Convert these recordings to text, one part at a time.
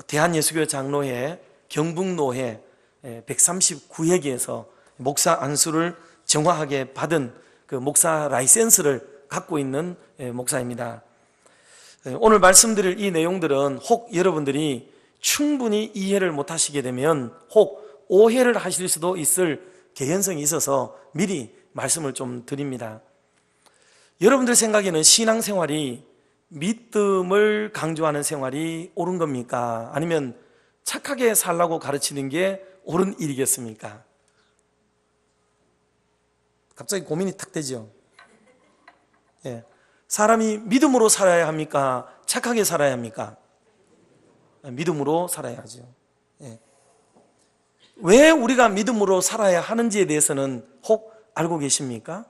대한예수교 장로회 경북노회 139회기에서 목사 안수를 정화하게 받은 그 목사 라이센스를 갖고 있는 목사입니다. 오늘 말씀드릴 이 내용들은 혹 여러분들이 충분히 이해를 못하시게 되면 혹 오해를 하실 수도 있을 개연성이 있어서 미리 말씀을 좀 드립니다. 여러분들 생각에는 신앙생활이 믿음을 강조하는 생활이 옳은 겁니까? 아니면 착하게 살라고 가르치는 게 옳은 일이겠습니까? 갑자기 고민이 탁 되죠. 사람이 믿음으로 살아야 합니까? 착하게 살아야 합니까? 믿음으로 살아야죠. 왜 우리가 믿음으로 살아야 하는지에 대해서는 혹 알고 계십니까?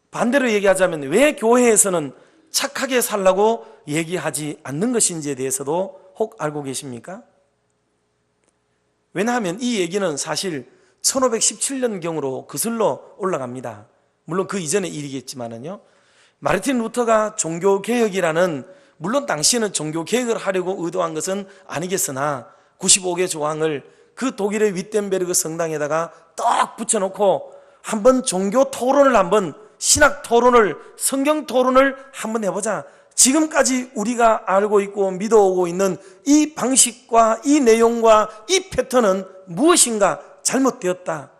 반대로 얘기하자면 왜 교회에서는 착하게 살라고 얘기하지 않는 것인지에 대해서도 혹 알고 계십니까? 왜냐하면 이 얘기는 사실 1517년경으로 거슬러 올라갑니다. 물론 그 이전의 일이겠지만은요. 마르틴 루터가 종교개혁이라는, 물론 당시에는 종교개혁을 하려고 의도한 것은 아니겠으나 95개 조항을 그 독일의 윗텐베르그 성당에다가 딱 붙여놓고 한번 종교 토론을, 한번 신학 토론을, 성경 토론을 한번 해보자. 지금까지 우리가 알고 있고 믿어오고 있는 이 방식과 이 내용과 이 패턴은 무엇인가 잘못되었다.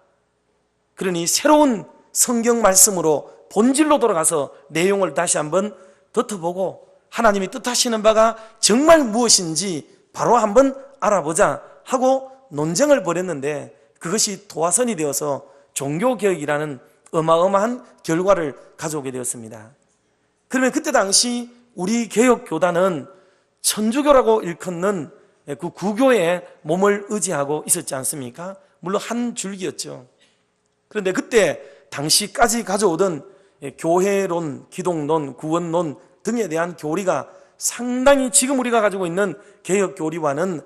그러니 새로운 성경 말씀으로 본질로 돌아가서 내용을 다시 한번 덧어보고 하나님이 뜻하시는 바가 정말 무엇인지 바로 한번 알아보자 하고 논쟁을 벌였는데, 그것이 도화선이 되어서 종교개혁이라는 어마어마한 결과를 가져오게 되었습니다. 그러면 그때 당시 우리 개혁교단은 천주교라고 일컫는 그 구교에 몸을 의지하고 있었지 않습니까? 물론 한 줄기였죠. 그런데 그때 당시까지 가져오던 교회론, 기독론, 구원론 등에 대한 교리가 상당히 지금 우리가 가지고 있는 개혁 교리와는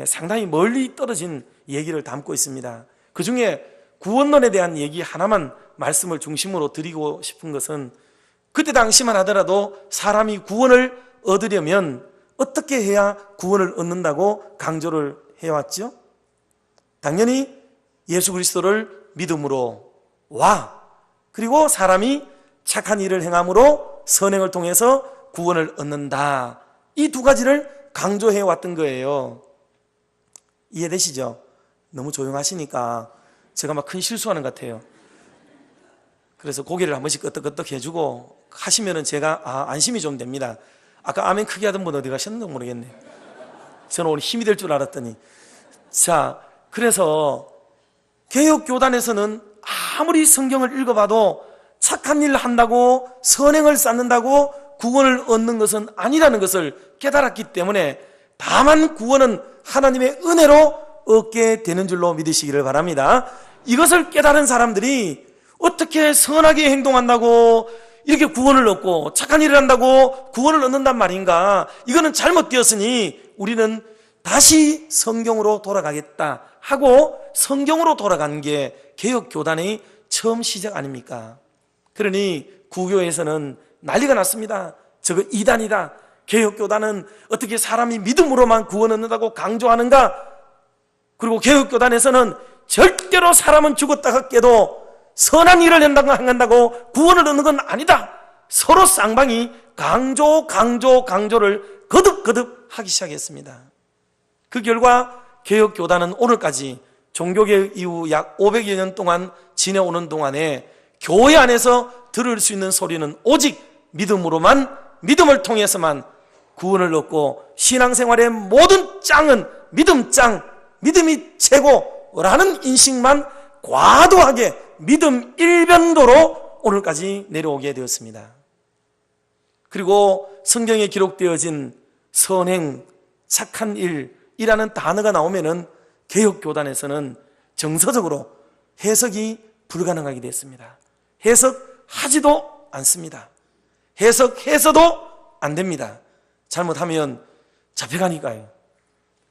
상당히 멀리 떨어진 얘기를 담고 있습니다. 그 중에 구원론에 대한 얘기 하나만 말씀을 중심으로 드리고 싶은 것은, 그때 당시만 하더라도 사람이 구원을 얻으려면 어떻게 해야 구원을 얻는다고 강조를 해왔죠? 당연히 예수 그리스도를 믿음으로 그리고 사람이 착한 일을 행함으로 선행을 통해서 구원을 얻는다. 이 두 가지를 강조해 왔던 거예요. 이해되시죠? 너무 조용하시니까 제가 막 큰 실수하는 것 같아요. 그래서 고개를 한 번씩 끄덕끄덕 해주고 하시면은 제가 안심이 좀 됩니다. 아까 아멘 크게 하던 분 어디 가셨는지 모르겠네. 저는 오늘 힘이 될 줄 알았더니. 자, 그래서 개혁교단에서는 아무리 성경을 읽어봐도 착한 일을 한다고, 선행을 쌓는다고 구원을 얻는 것은 아니라는 것을 깨달았기 때문에, 다만 구원은 하나님의 은혜로 얻게 되는 줄로 믿으시기를 바랍니다. 이것을 깨달은 사람들이 어떻게 선하게 행동한다고 이렇게 구원을 얻고 착한 일을 한다고 구원을 얻는단 말인가? 이거는 잘못되었으니 우리는 다시 성경으로 돌아가겠다 하고 성경으로 돌아간 게 개혁교단의 처음 시작 아닙니까? 그러니 구교에서는 난리가 났습니다. 저거 이단이다. 개혁교단은 어떻게 사람이 믿음으로만 구원 얻는다고 강조하는가? 그리고 개혁교단에서는 절대로 사람은 죽었다가 깨도 선한 일을 한다고 구원을 얻는 건 아니다. 서로 쌍방이 강조를 거듭 하기 시작했습니다. 그 결과 개혁교단은 오늘까지 종교개혁 이후 약 500여 년 동안 지내오는 동안에 교회 안에서 들을 수 있는 소리는 오직 믿음을 통해서만 구원을 얻고 신앙생활의 모든 짱은 믿음이 최고라는 인식만 과도하게 믿음 일변도로 오늘까지 내려오게 되었습니다. 그리고 성경에 기록되어진 선행, 착한 일이라는 단어가 나오면은 개혁교단에서는 정서적으로 해석이 불가능하게 됐습니다. 해석하지도 않습니다. 해석해서도 안 됩니다. 잘못하면 잡혀가니까요.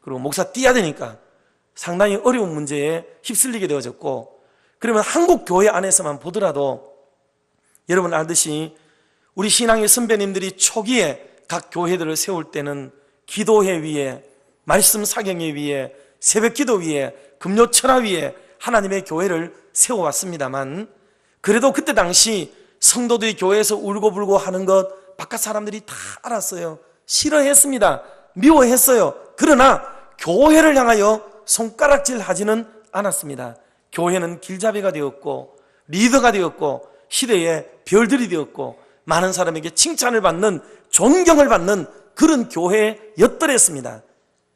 그리고 목사 띄어야 되니까 상당히 어려운 문제에 휩쓸리게 되어졌고, 그러면 한국 교회 안에서만 보더라도 여러분 알듯이 우리 신앙의 선배님들이 초기에 각 교회들을 세울 때는 기도회 위에, 말씀 사경회 위에, 새벽기도 위에, 금요철화 위에 하나님의 교회를 세워왔습니다만, 그래도 그때 당시 성도들이 교회에서 울고불고 하는 것 바깥 사람들이 다 알았어요. 싫어했습니다. 미워했어요. 그러나 교회를 향하여 손가락질 하지는 않았습니다. 교회는 길잡이가 되었고 리더가 되었고 시대의 별들이 되었고 많은 사람에게 칭찬을 받는, 존경을 받는 그런 교회였더랬습니다.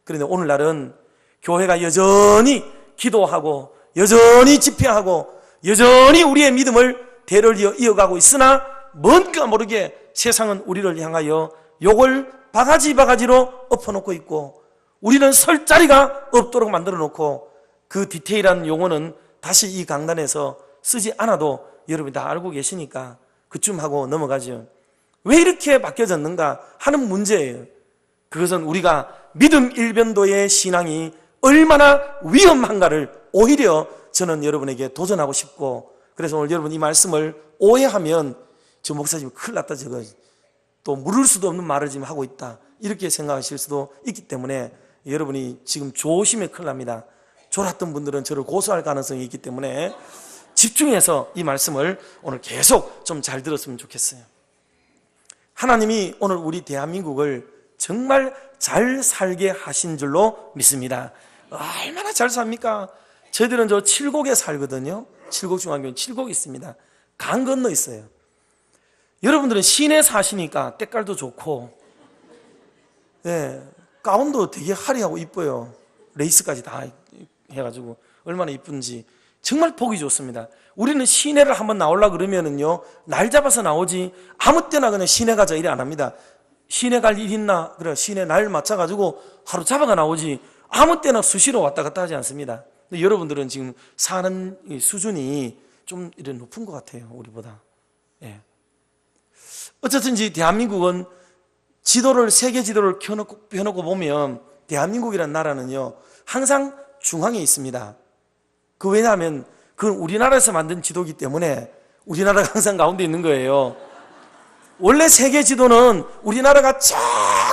그런데 오늘날은 교회가 여전히 기도하고 여전히 집회하고 여전히 우리의 믿음을 대를 이어가고 있으나 뭔가 모르게 세상은 우리를 향하여 욕을 바가지로 엎어놓고 있고, 우리는 설 자리가 없도록 만들어 놓고, 그 디테일한 용어는 다시 이 강단에서 쓰지 않아도 여러분이 다 알고 계시니까 그쯤 하고 넘어가죠. 왜 이렇게 바뀌어졌는가 하는 문제예요. 그것은 우리가 믿음 일변도의 신앙이 얼마나 위험한가를 오히려 저는 여러분에게 도전하고 싶고, 그래서 오늘 여러분 이 말씀을 오해하면 저 목사님 큰일 났다, 저거 또 물을 수도 없는 말을 지금 하고 있다, 이렇게 생각하실 수도 있기 때문에 여러분이 지금 조심해 큰일 납니다. 졸았던 분들은 저를 고소할 가능성이 있기 때문에 집중해서 이 말씀을 오늘 계속 좀 잘 들었으면 좋겠어요. 하나님이 오늘 우리 대한민국을 정말 잘 살게 하신 줄로 믿습니다. 얼마나 잘 삽니까? 저희들은 저 칠곡에 살거든요. 칠곡중앙교회 칠곡 있습니다. 강 건너 있어요. 여러분들은 시내 사시니까 때깔도 좋고, 가운도 되게 화려하고 이뻐요. 레이스까지 다 해가지고 얼마나 이쁜지 정말 보기 좋습니다. 우리는 시내를 한번 나오려고 그러면은요, 날 잡아서 나오지 아무 때나 그냥 시내 가자 이래 안 합니다. 시내 갈 일 있나? 그래, 시내 날 맞춰가지고 하루 잡아가 나오지 아무 때나 수시로 왔다 갔다 하지 않습니다. 근데 여러분들은 지금 사는 수준이 좀 이런 높은 것 같아요, 우리보다. 어쨌든지 대한민국은 지도를, 세계 지도를 펴놓고 보면 대한민국이라는 나라는요, 항상 중앙에 있습니다. 왜냐하면 그건 우리나라에서 만든 지도이기 때문에 우리나라가 항상 가운데 있는 거예요. 원래 세계 지도는 우리나라가 저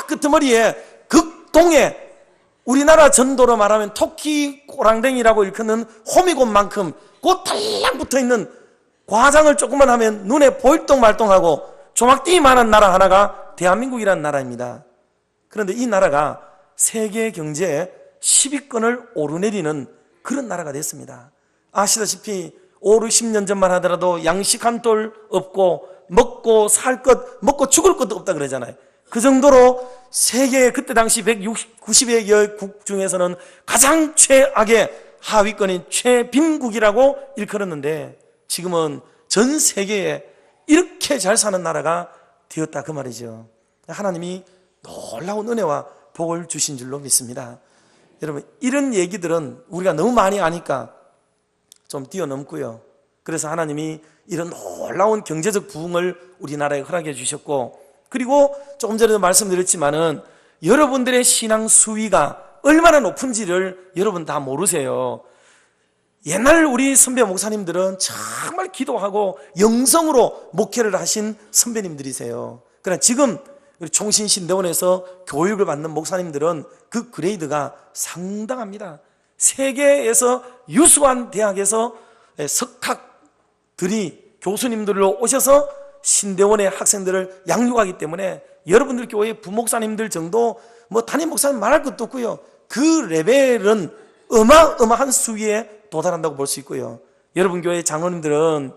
끄트머리에 극동에, 우리나라 전도로 말하면 토끼 꼬랑댕이라고 일컫는 호미곶만큼 곧 달랑 붙어있는, 과장을 조금만 하면 눈에 보일동말동하고 조막띠만한 나라 하나가 대한민국이라는 나라입니다. 그런데 이 나라가 세계 경제에 10위권을 오르내리는 그런 나라가 됐습니다. 아시다시피 5, 60년 전만 하더라도 양식 한 톨 없고 먹고 살 것, 먹고 죽을 것도 없다 그러잖아요. 그 정도로 세계 그때 당시 190여 국 중에서는 가장 최악의 하위권인 최빈국이라고 일컬었는데, 지금은 전 세계에 이렇게 잘 사는 나라가 되었다 그 말이죠. 하나님이 놀라운 은혜와 복을 주신 줄로 믿습니다. 여러분, 이런 얘기들은 우리가 너무 많이 아니까 좀 뛰어넘고요. 그래서 하나님이 이런 놀라운 경제적 부흥을 우리나라에 허락해 주셨고, 그리고 조금 전에도 말씀드렸지만은 여러분들의 신앙 수위가 얼마나 높은지를 여러분 다 모르세요. 옛날 우리 선배 목사님들은 정말 기도하고 영성으로 목회를 하신 선배님들이세요. 그러나 지금 우리 총신신대원에서 교육을 받는 목사님들은 그 그레이드가 상당합니다. 세계에서 유수한 대학에서 석학들이 교수님들로 오셔서 신대원의 학생들을 양육하기 때문에 여러분들 교회 부목사님들 정도, 뭐 담임 목사님 말할 것도 없고요. 그 레벨은 어마어마한 수위에 도달한다고 볼 수 있고요. 여러분 교회 장로님들은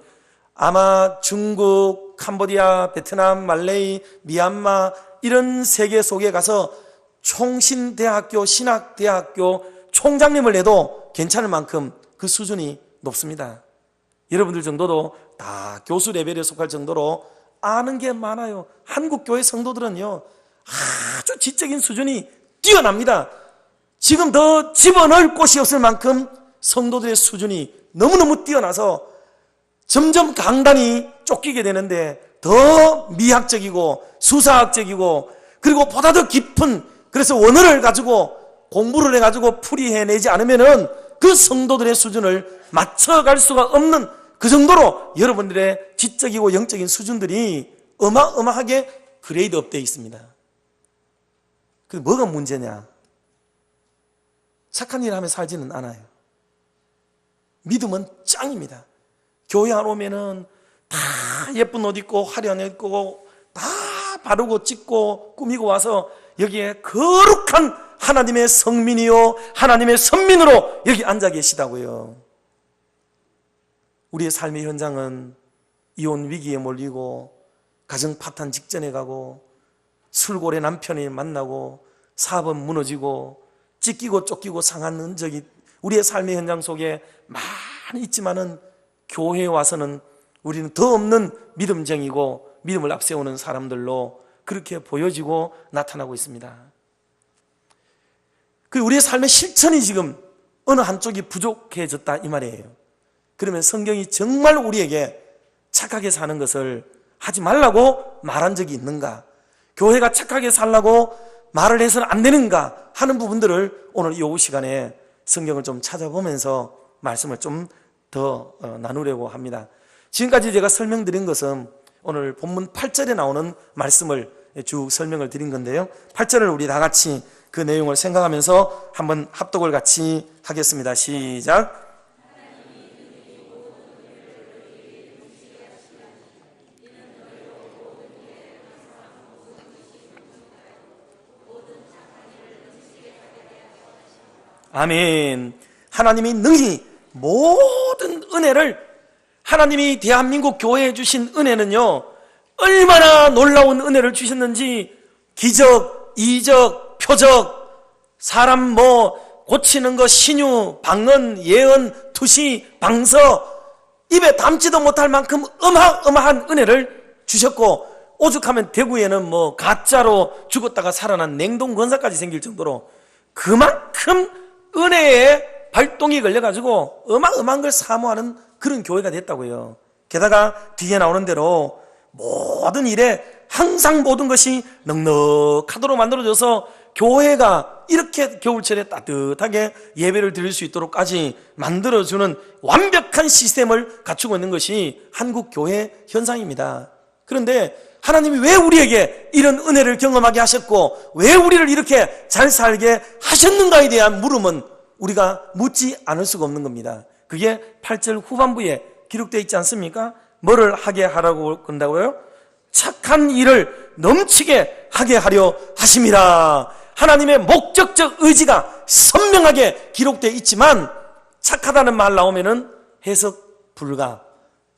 아마 중국, 캄보디아, 베트남, 말레이, 미얀마 이런 세계 속에 가서 총신대학교, 신학대학교 총장님을 해도 괜찮을 만큼 그 수준이 높습니다. 여러분들 정도도 다 교수 레벨에 속할 정도로 아는 게 많아요. 한국 교회 성도들은요, 아주 지적인 수준이 뛰어납니다. 지금 더 집어넣을 곳이 없을 만큼 성도들의 수준이 너무너무 뛰어나서 점점 강단이 쫓기게 되는데, 더 미학적이고 수사학적이고 그리고 보다 더 깊은, 그래서 원어를 가지고 공부를 해가지고 풀이해내지 않으면은 그 성도들의 수준을 맞춰갈 수가 없는, 그 정도로 여러분들의 지적이고 영적인 수준들이 어마어마하게 그레이드업 되어 있습니다. 그 뭐가 문제냐? 착한 일을 하며 살지는 않아요. 믿음은 짱입니다. 교회 안 오면은 다 예쁜 옷 입고 화려한 옷 입고 다 바르고 찍고 꾸미고 와서 여기에 거룩한 하나님의 성민이요 하나님의 선민으로 여기 앉아 계시다고요. 우리의 삶의 현장은 이혼 위기에 몰리고 가정 파탄 직전에 가고 술고래 남편이 만나고 사업은 무너지고 찢기고 쫓기고 상한 흔적이 우리의 삶의 현장 속에 많이 있지만은 교회에 와서는 우리는 더 없는 믿음쟁이고 믿음을 앞세우는 사람들로 그렇게 보여지고 나타나고 있습니다. 우리의 삶의 실천이 지금 어느 한쪽이 부족해졌다 이 말이에요. 그러면 성경이 정말 우리에게 착하게 사는 것을 하지 말라고 말한 적이 있는가? 교회가 착하게 살라고 말을 해서는 안 되는가 하는 부분들을 오늘 이 오후 시간에 성경을 좀 찾아보면서 말씀을 좀 더 나누려고 합니다. 지금까지 제가 설명드린 것은 오늘 본문 8절에 나오는 말씀을 쭉 설명을 드린 건데요. 8절을 우리 다 같이 그 내용을 생각하면서 한번 합독을 같이 하겠습니다. 시작. 아멘. 하나님이 능히 모든 은혜를, 하나님이 대한민국 교회에 주신 은혜는요 얼마나 놀라운 은혜를 주셨는지, 기적, 이적, 표적, 사람 고치는 거, 신유, 방언, 예언, 투시, 방서, 입에 담지도 못할 만큼 어마어마한 은혜를 주셨고, 오죽하면 대구에는 가짜로 죽었다가 살아난 냉동 권사까지 생길 정도로 그만큼 은혜의 발동이 걸려가지고 어마어마한 걸 사모하는 그런 교회가 됐다고요. 게다가 뒤에 나오는 대로 모든 일에 항상 모든 것이 넉넉하도록 만들어져서 교회가 이렇게 겨울철에 따뜻하게 예배를 드릴 수 있도록까지 만들어주는 완벽한 시스템을 갖추고 있는 것이 한국 교회 현상입니다. 그런데 하나님이 왜 우리에게 이런 은혜를 경험하게 하셨고 왜 우리를 이렇게 잘 살게 하셨는가에 대한 물음은 우리가 묻지 않을 수가 없는 겁니다. 그게 8절 후반부에 기록되어 있지 않습니까? 뭐를 하게 하라고 한다고요? 착한 일을 넘치게 하게 하려 하심이라. 하나님의 목적적 의지가 선명하게 기록되어 있지만 착하다는 말 나오면은 해석 불가,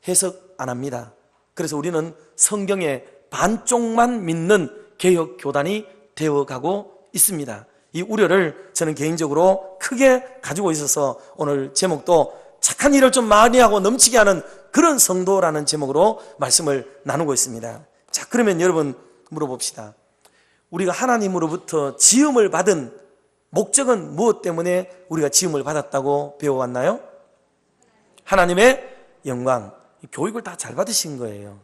해석 안 합니다. 그래서 우리는 성경의 반쪽만 믿는 개혁 교단이 되어가고 있습니다. 이 우려를 저는 개인적으로 크게 가지고 있어서 오늘 제목도 착한 일을 좀 많이 하고 넘치게 하는 그런 성도라는 제목으로 말씀을 나누고 있습니다. 자, 그러면 여러분 물어봅시다. 우리가 하나님으로부터 지음을 받은 목적은 무엇 때문에 우리가 지음을 받았다고 배워왔나요? 하나님의 영광. 교육을 다 잘 받으신 거예요.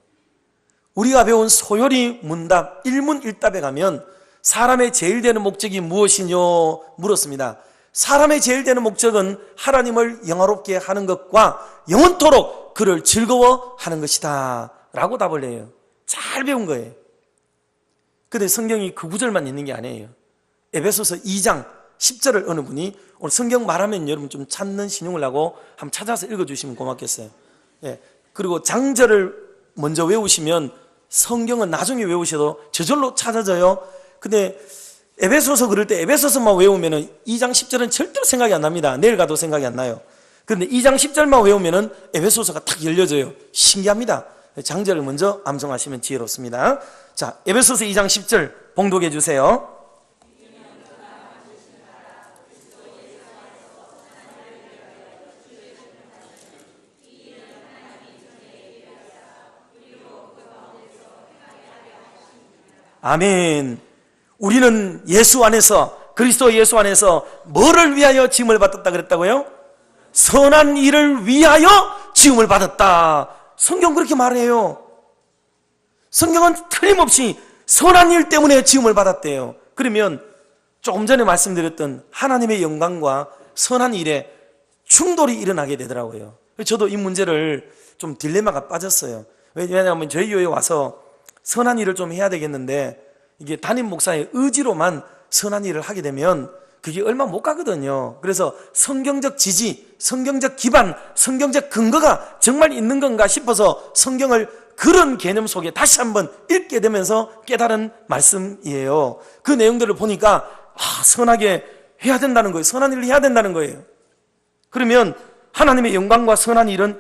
우리가 배운 소요리 문답, 일문일답에 가면 사람의 제일 되는 목적이 무엇이뇨 물었습니다. 사람의 제일 되는 목적은 하나님을 영화롭게 하는 것과 영원토록 그를 즐거워하는 것이다 라고 답을 해요. 잘 배운 거예요. 근데 성경이 그 구절만 있는 게 아니에요. 에베소서 2장 10절을 어느 분이 오늘 성경 말하면 여러분 좀 찾는 신용을 하고 한번 찾아서 읽어주시면 고맙겠어요. 예. 그리고 장절을 먼저 외우시면 성경은 나중에 외우셔도 저절로 찾아져요. 근데 에베소서 그럴 때 에베소서만 외우면은 2장 10절은 절대로 생각이 안 납니다. 내일 가도 생각이 안 나요. 그런데 2장 10절만 외우면은 에베소서가 탁 열려져요. 신기합니다. 장절을 먼저 암송하시면 지혜롭습니다. 자, 에베소서 2장 10절 봉독해 주세요. 아멘. 우리는 예수 안에서, 그리스도 예수 안에서 뭐를 위하여 지음을 받았다 그랬다고요? 선한 일을 위하여 지음을 받았다. 성경 그렇게 말해요. 성경은 틀림없이 선한 일 때문에 지음을 받았대요. 그러면 조금 전에 말씀드렸던 하나님의 영광과 선한 일에 충돌이 일어나게 되더라고요. 저도 이 문제를 좀 딜레마가 빠졌어요. 왜냐하면 저희 교회에 와서 선한 일을 좀 해야 되겠는데 이게 담임 목사의 의지로만 선한 일을 하게 되면 그게 얼마 못 가거든요. 그래서 성경적 지지, 성경적 기반, 성경적 근거가 정말 있는 건가 싶어서 성경을 그런 개념 속에 다시 한번 읽게 되면서 깨달은 말씀이에요. 그 내용들을 보니까 선하게 해야 된다는 거예요. 선한 일을 해야 된다는 거예요. 그러면 하나님의 영광과 선한 일은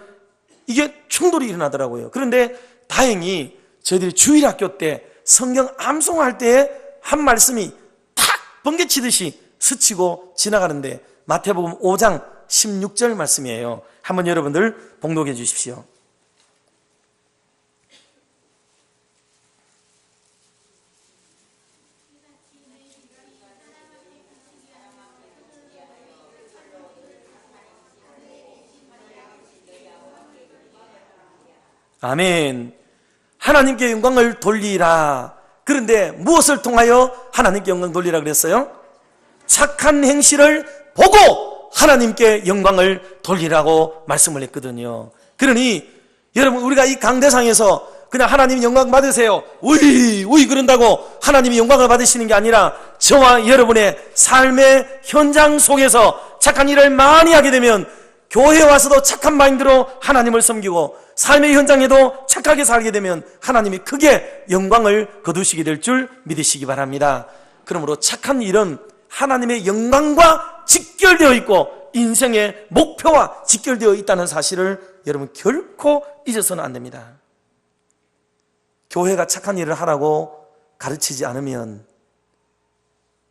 이게 충돌이 일어나더라고요. 그런데 다행히 저희들이 주일학교 때 성경 암송할 때에 한 말씀이 탁 번개치듯이 스치고 지나가는데 마태복음 5장 16절 말씀이에요. 한번 여러분들 봉독해 주십시오. 아멘. 하나님께 영광을 돌리라. 그런데 무엇을 통하여 하나님께 영광 돌리라 그랬어요? 착한 행실을 보고 하나님께 영광을 돌리라고 말씀을 했거든요. 그러니 여러분, 우리가 이 강대상에서 그냥 하나님 영광 받으세요, 우이 그런다고 하나님이 영광을 받으시는 게 아니라 저와 여러분의 삶의 현장 속에서 착한 일을 많이 하게 되면 교회에 와서도 착한 마인드로 하나님을 섬기고 삶의 현장에도 착하게 살게 되면 하나님이 크게 영광을 거두시게 될 줄 믿으시기 바랍니다. 그러므로 착한 일은 하나님의 영광과 직결되어 있고 인생의 목표와 직결되어 있다는 사실을 여러분 결코 잊어서는 안 됩니다. 교회가 착한 일을 하라고 가르치지 않으면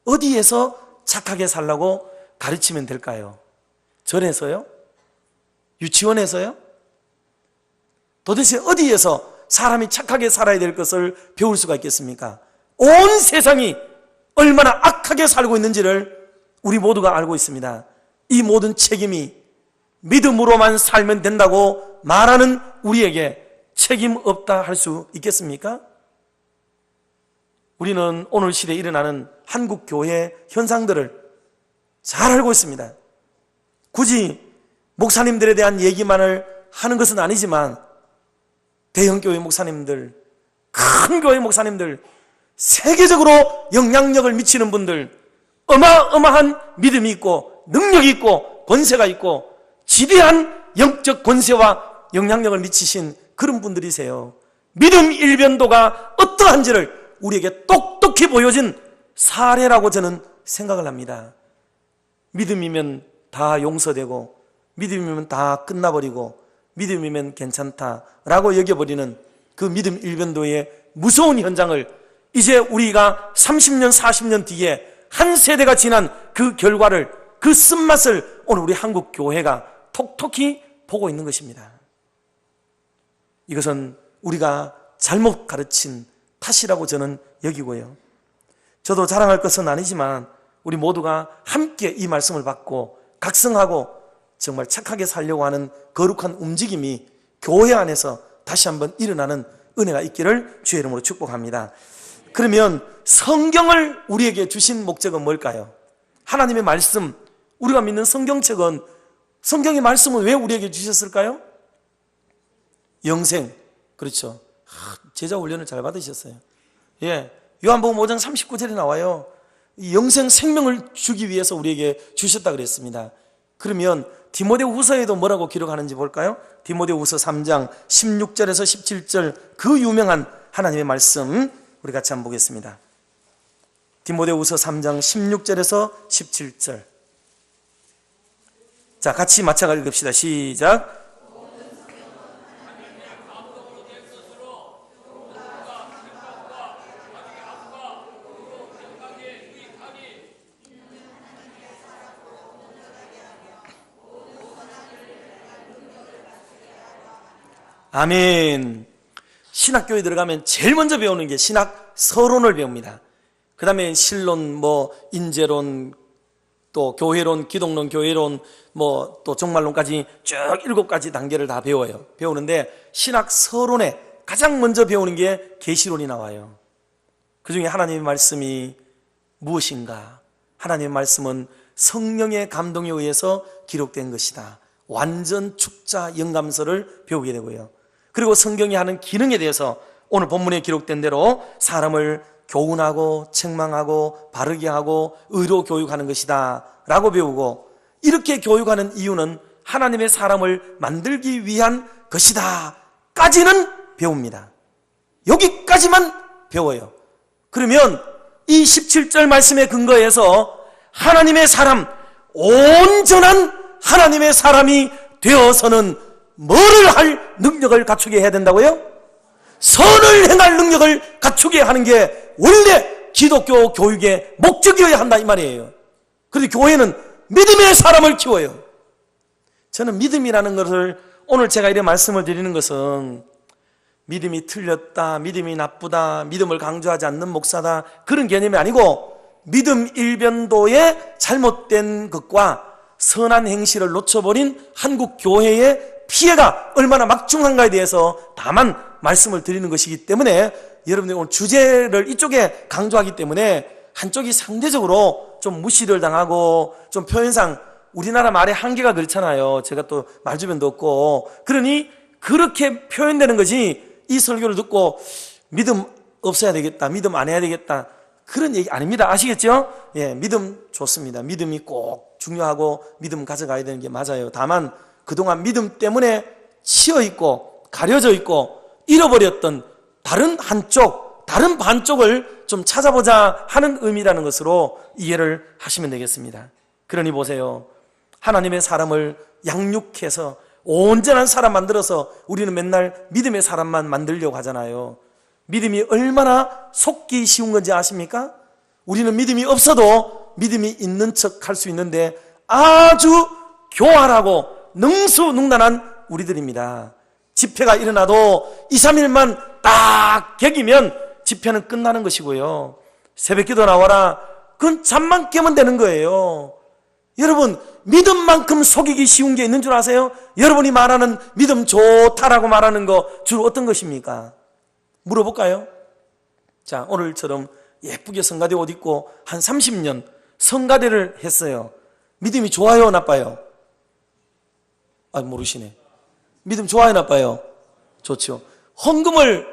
어디에서 착하게 살라고 가르치면 될까요? 절에서요? 유치원에서요? 도대체 어디에서 사람이 착하게 살아야 될 것을 배울 수가 있겠습니까? 온 세상이 얼마나 악하게 살고 있는지를 우리 모두가 알고 있습니다. 이 모든 책임이 믿음으로만 살면 된다고 말하는 우리에게 책임 없다 할 수 있겠습니까? 우리는 오늘 시대에 일어나는 한국 교회 현상들을 잘 알고 있습니다. 굳이 목사님들에 대한 얘기만을 하는 것은 아니지만 대형교회 목사님들, 큰 교회 목사님들, 세계적으로 영향력을 미치는 분들, 어마어마한 믿음이 있고 능력이 있고 권세가 있고 지대한 영적 권세와 영향력을 미치신 그런 분들이세요. 믿음 일변도가 어떠한지를 우리에게 똑똑히 보여준 사례라고 저는 생각을 합니다. 믿음이면 다 용서되고 믿음이면 다 끝나버리고 믿음이면 괜찮다라고 여겨버리는 그 믿음 일변도의 무서운 현장을 이제 우리가 30년, 40년 뒤에 한 세대가 지난 그 결과를, 그 쓴맛을 오늘 우리 한국 교회가 톡톡히 보고 있는 것입니다. 이것은 우리가 잘못 가르친 탓이라고 저는 여기고요. 저도 자랑할 것은 아니지만 우리 모두가 함께 이 말씀을 받고 각성하고 정말 착하게 살려고 하는 거룩한 움직임이 교회 안에서 다시 한번 일어나는 은혜가 있기를 주의 이름으로 축복합니다. 그러면 성경을 우리에게 주신 목적은 뭘까요? 하나님의 말씀, 우리가 믿는 성경책은, 성경의 말씀은 왜 우리에게 주셨을까요? 영생. 그렇죠. 제자 훈련을 잘 받으셨어요. 예, 요한복음 5장 39절에 나와요. 영생 생명을 주기 위해서 우리에게 주셨다 그랬습니다. 그러면 디모데후서에도 뭐라고 기록하는지 볼까요? 디모데후서 3장 16절에서 17절 그 유명한 하나님의 말씀 우리 같이 한번 보겠습니다. 디모데후서 3장 16절에서 17절. 자, 같이 마차가 읽읍시다. 시작. 아멘. 신학교에 들어가면 제일 먼저 배우는 게 신학 서론을 배웁니다. 그 다음에 신론, 인재론, 또 교회론, 기독론, 교회론, 또 종말론까지 쭉 7가지 단계를 다 배워요. 배우는데 신학 서론에 가장 먼저 배우는 게 계시론이 나와요. 그 중에 하나님의 말씀이 무엇인가? 하나님의 말씀은 성령의 감동에 의해서 기록된 것이다. 완전 축자 영감서를 배우게 되고요. 그리고 성경이 하는 기능에 대해서 오늘 본문에 기록된 대로 사람을 교훈하고 책망하고 바르게 하고 의로 교육하는 것이다 라고 배우고, 이렇게 교육하는 이유는 하나님의 사람을 만들기 위한 것이다 까지는 배웁니다. 여기까지만 배워요. 그러면 이 17절 말씀에 근거해서 하나님의 사람, 온전한 하나님의 사람이 되어서는 뭐를 할 능력을 갖추게 해야 된다고요? 선을 행할 능력을 갖추게 하는 게 원래 기독교 교육의 목적이어야 한다 이 말이에요. 그런데 교회는 믿음의 사람을 키워요. 저는 믿음이라는 것을 오늘 제가 이렇게 말씀을 드리는 것은 믿음이 틀렸다, 믿음이 나쁘다, 믿음을 강조하지 않는 목사다, 그런 개념이 아니고 믿음 일변도의 잘못된 것과 선한 행실을 놓쳐버린 한국 교회의 피해가 얼마나 막중한가에 대해서 다만 말씀을 드리는 것이기 때문에, 여러분들이 오늘 주제를 이쪽에 강조하기 때문에 한쪽이 상대적으로 좀 무시를 당하고, 좀 표현상 우리나라 말의 한계가 그렇잖아요. 제가 또 말주변도 없고, 그러니 그렇게 표현되는 것이, 이 설교를 듣고 믿음 없어야 되겠다, 믿음 안 해야 되겠다, 그런 얘기 아닙니다. 아시겠죠? 예, 믿음 좋습니다. 믿음이 꼭 중요하고 믿음 가져가야 되는 게 맞아요. 다만 그동안 믿음 때문에 치어있고 가려져 있고 잃어버렸던 다른 한쪽, 다른 반쪽을 좀 찾아보자 하는 의미라는 것으로 이해를 하시면 되겠습니다. 그러니 보세요. 하나님의 사람을 양육해서 온전한 사람 만들어서 우리는 맨날 믿음의 사람만 만들려고 하잖아요. 믿음이 얼마나 속기 쉬운 건지 아십니까? 우리는 믿음이 없어도 믿음이 있는 척 할 수 있는데 아주 교활하고 능수능란한 우리들입니다. 집회가 일어나도 2, 3일만 딱 객이면 집회는 끝나는 것이고요. 새벽기도 나와라, 그건 잠만 깨면 되는 거예요. 여러분, 믿음만큼 속이기 쉬운 게 있는 줄 아세요? 여러분이 말하는 믿음 좋다라고 말하는 거 주로 어떤 것입니까? 물어볼까요? 자, 오늘처럼 예쁘게 성가대 옷 입고 한 30년 성가대를 했어요. 믿음이 좋아요, 나빠요? 아, 모르시네. 믿음 좋아요, 나빠요? 좋죠. 헌금을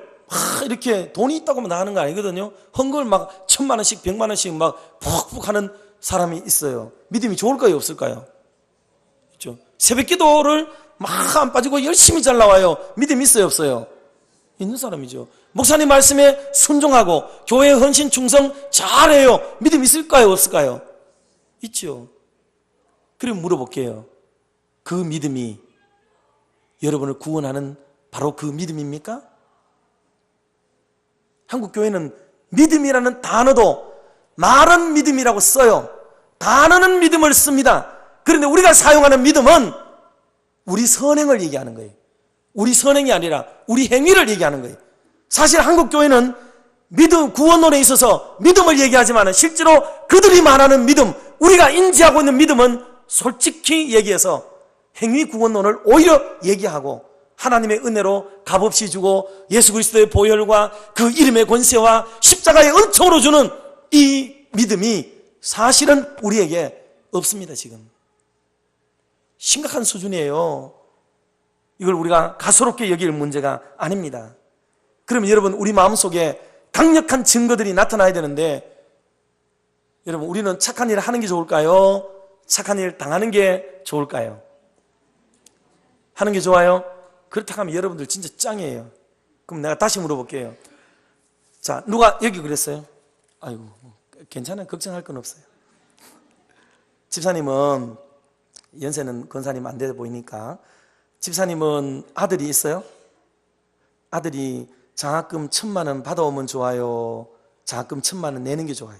이렇게 돈이 있다고 나 하는 거 아니거든요. 헌금을 막 1000만 원씩 100만 원씩 막 푹푹 하는 사람이 있어요. 믿음이 좋을까요, 없을까요? 그렇죠. 새벽기도를 막 안 빠지고 열심히 잘 나와요. 믿음 있어요, 없어요? 있는 사람이죠. 목사님 말씀에 순종하고 교회 헌신 충성 잘해요. 믿음 있을까요, 없을까요? 있죠. 그럼 물어볼게요. 그 믿음이 여러분을 구원하는 바로 그 믿음입니까? 한국 교회는 믿음이라는 단어도 말은 믿음이라고 써요. 단어는 믿음을 씁니다. 그런데 우리가 사용하는 믿음은 우리 선행을 얘기하는 거예요. 우리 선행이 아니라 우리 행위를 얘기하는 거예요. 사실 한국 교회는 믿음, 구원론에 있어서 믿음을 얘기하지만 실제로 그들이 말하는 믿음, 우리가 인지하고 있는 믿음은 솔직히 얘기해서 행위 구원론을 오히려 얘기하고 하나님의 은혜로 값없이 주고 예수 그리스도의 보혈과 그 이름의 권세와 십자가의 은총으로 주는 이 믿음이 사실은 우리에게 없습니다. 지금 심각한 수준이에요. 이걸 우리가 가소롭게 여길 문제가 아닙니다. 그러면 여러분, 우리 마음속에 강력한 증거들이 나타나야 되는데, 여러분, 우리는 착한 일을 하는 게 좋을까요? 착한 일 당하는 게 좋을까요? 하는 게 좋아요? 그렇다고 하면 여러분들 진짜 짱이에요. 그럼 내가 다시 물어볼게요. 자, 누가 여기 그랬어요? 아이고, 괜찮아요. 걱정할 건 없어요. 집사님은, 연세는 권사님 안 돼 보이니까, 집사님은 아들이 있어요? 아들이 장학금 1000만 원 받아오면 좋아요? 장학금 1000만 원 내는 게 좋아요?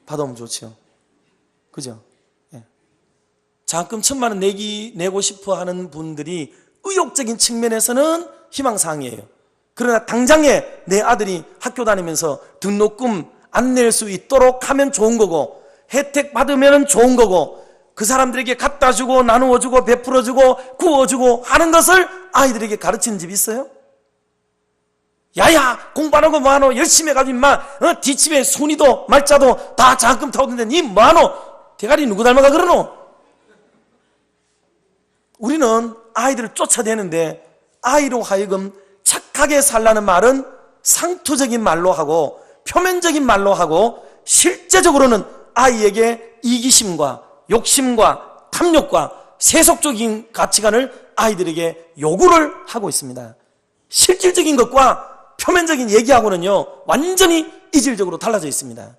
받아오면 좋죠. 그죠? 예. 장학금 1000만 원 내고 싶어 하는 분들이 의욕적인 측면에서는 희망사항이에요. 그러나 당장에 내 아들이 학교 다니면서 등록금 안 낼 수 있도록 하면 좋은 거고, 혜택 받으면 좋은 거고, 그 사람들에게 갖다 주고 나누어 주고 베풀어 주고 구워 주고 하는 것을 아이들에게 가르치는 집이 있어요? 야야, 공부 안 하고 뭐하노? 열심히 해가지고 임마, 뒷집에 순이도 말자도 다 장학금 타오던데 니 뭐하노? 대가리 누구 닮아가 그러노? 우리는 아이들을 쫓아대는데 아이로 하여금 착하게 살라는 말은 상투적인 말로 하고 표면적인 말로 하고 실제적으로는 아이에게 이기심과 욕심과 탐욕과 세속적인 가치관을 아이들에게 요구를 하고 있습니다. 실질적인 것과 표면적인 얘기하고는요 완전히 이질적으로 달라져 있습니다.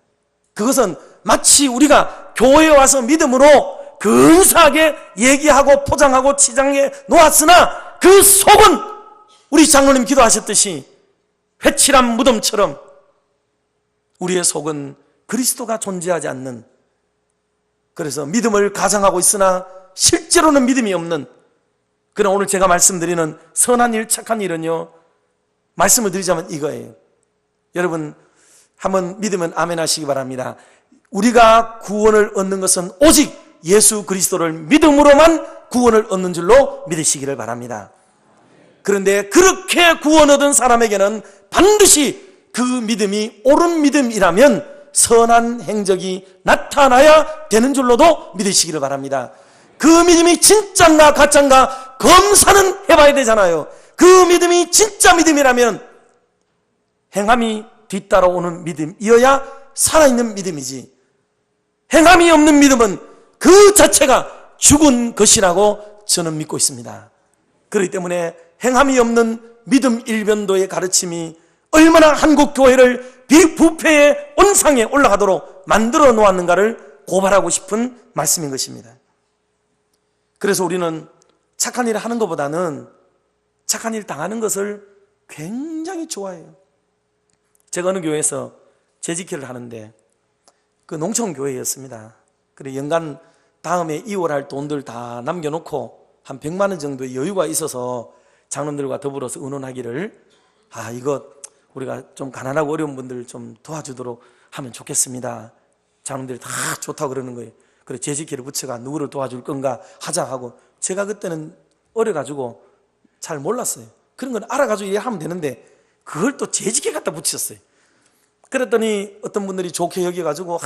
그것은 마치 우리가 교회에 와서 믿음으로 근사하게 얘기하고 포장하고 치장해 놓았으나 그 속은 우리 장로님 기도하셨듯이 회칠한 무덤처럼 우리의 속은 그리스도가 존재하지 않는, 그래서 믿음을 가장하고 있으나 실제로는 믿음이 없는, 그러나 오늘 제가 말씀드리는 선한 일, 착한 일은요, 말씀을 드리자면 이거예요. 여러분 한번 믿으면 아멘 하시기 바랍니다. 우리가 구원을 얻는 것은 오직 예수 그리스도를 믿음으로만 구원을 얻는 줄로 믿으시기를 바랍니다. 그런데 그렇게 구원 얻은 사람에게는 반드시 그 믿음이 옳은 믿음이라면 선한 행적이 나타나야 되는 줄로도 믿으시기를 바랍니다. 그 믿음이 진짠가 가짠가 검사는 해봐야 되잖아요. 그 믿음이 진짜 믿음이라면 행함이 뒤따라오는 믿음이어야 살아있는 믿음이지, 행함이 없는 믿음은 그 자체가 죽은 것이라고 저는 믿고 있습니다. 그렇기 때문에 행함이 없는 믿음 일변도의 가르침이 얼마나 한국 교회를 비부패의 온상에 올라가도록 만들어 놓았는가를 고발하고 싶은 말씀인 것입니다. 그래서 우리는 착한 일을 하는 것보다는 착한 일 당하는 것을 굉장히 좋아해요. 제가 어느 교회에서 재직회를 하는데 그 농촌교회였습니다. 그래 연간 다음에 이월할 돈들 다 남겨놓고 한 100만 원 정도의 여유가 있어서 장로들과 더불어서 의논하기를, 이거 우리가 좀 가난하고 어려운 분들 좀 도와주도록 하면 좋겠습니다. 장로들이 다 좋다고 그러는 거예요. 그래 재직회를 붙여가 누구를 도와줄 건가 하자 하고, 제가 그때는 어려가지고 잘 몰랐어요. 그런 건 알아가지고 이해하면 되는데 그걸 또 재직회 갖다 붙였어요. 그랬더니 어떤 분들이 좋게 여겨가지고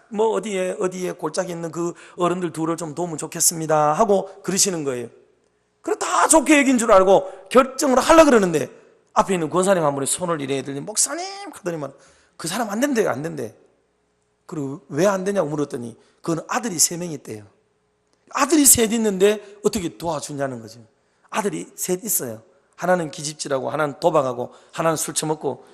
뭐 어디에 골짜기 있는 그 어른들 둘을 좀 도우면 좋겠습니다 하고 그러시는 거예요. 그래 다 좋게 여긴 줄 알고 결정을 하려고 그러는데 앞에 있는 권사님 한 분이 손을 이래 들더니 목사님 하더니만 그 사람 안 된대요. 안 된대. 그리고 왜 안 되냐고 물었더니 그건 아들이 3명이 있대요. 아들이 셋 있는데 어떻게 도와주냐는 거죠. 아들이 셋 있어요. 하나는 기집질하고 하나는 도박하고 하나는 술 처먹고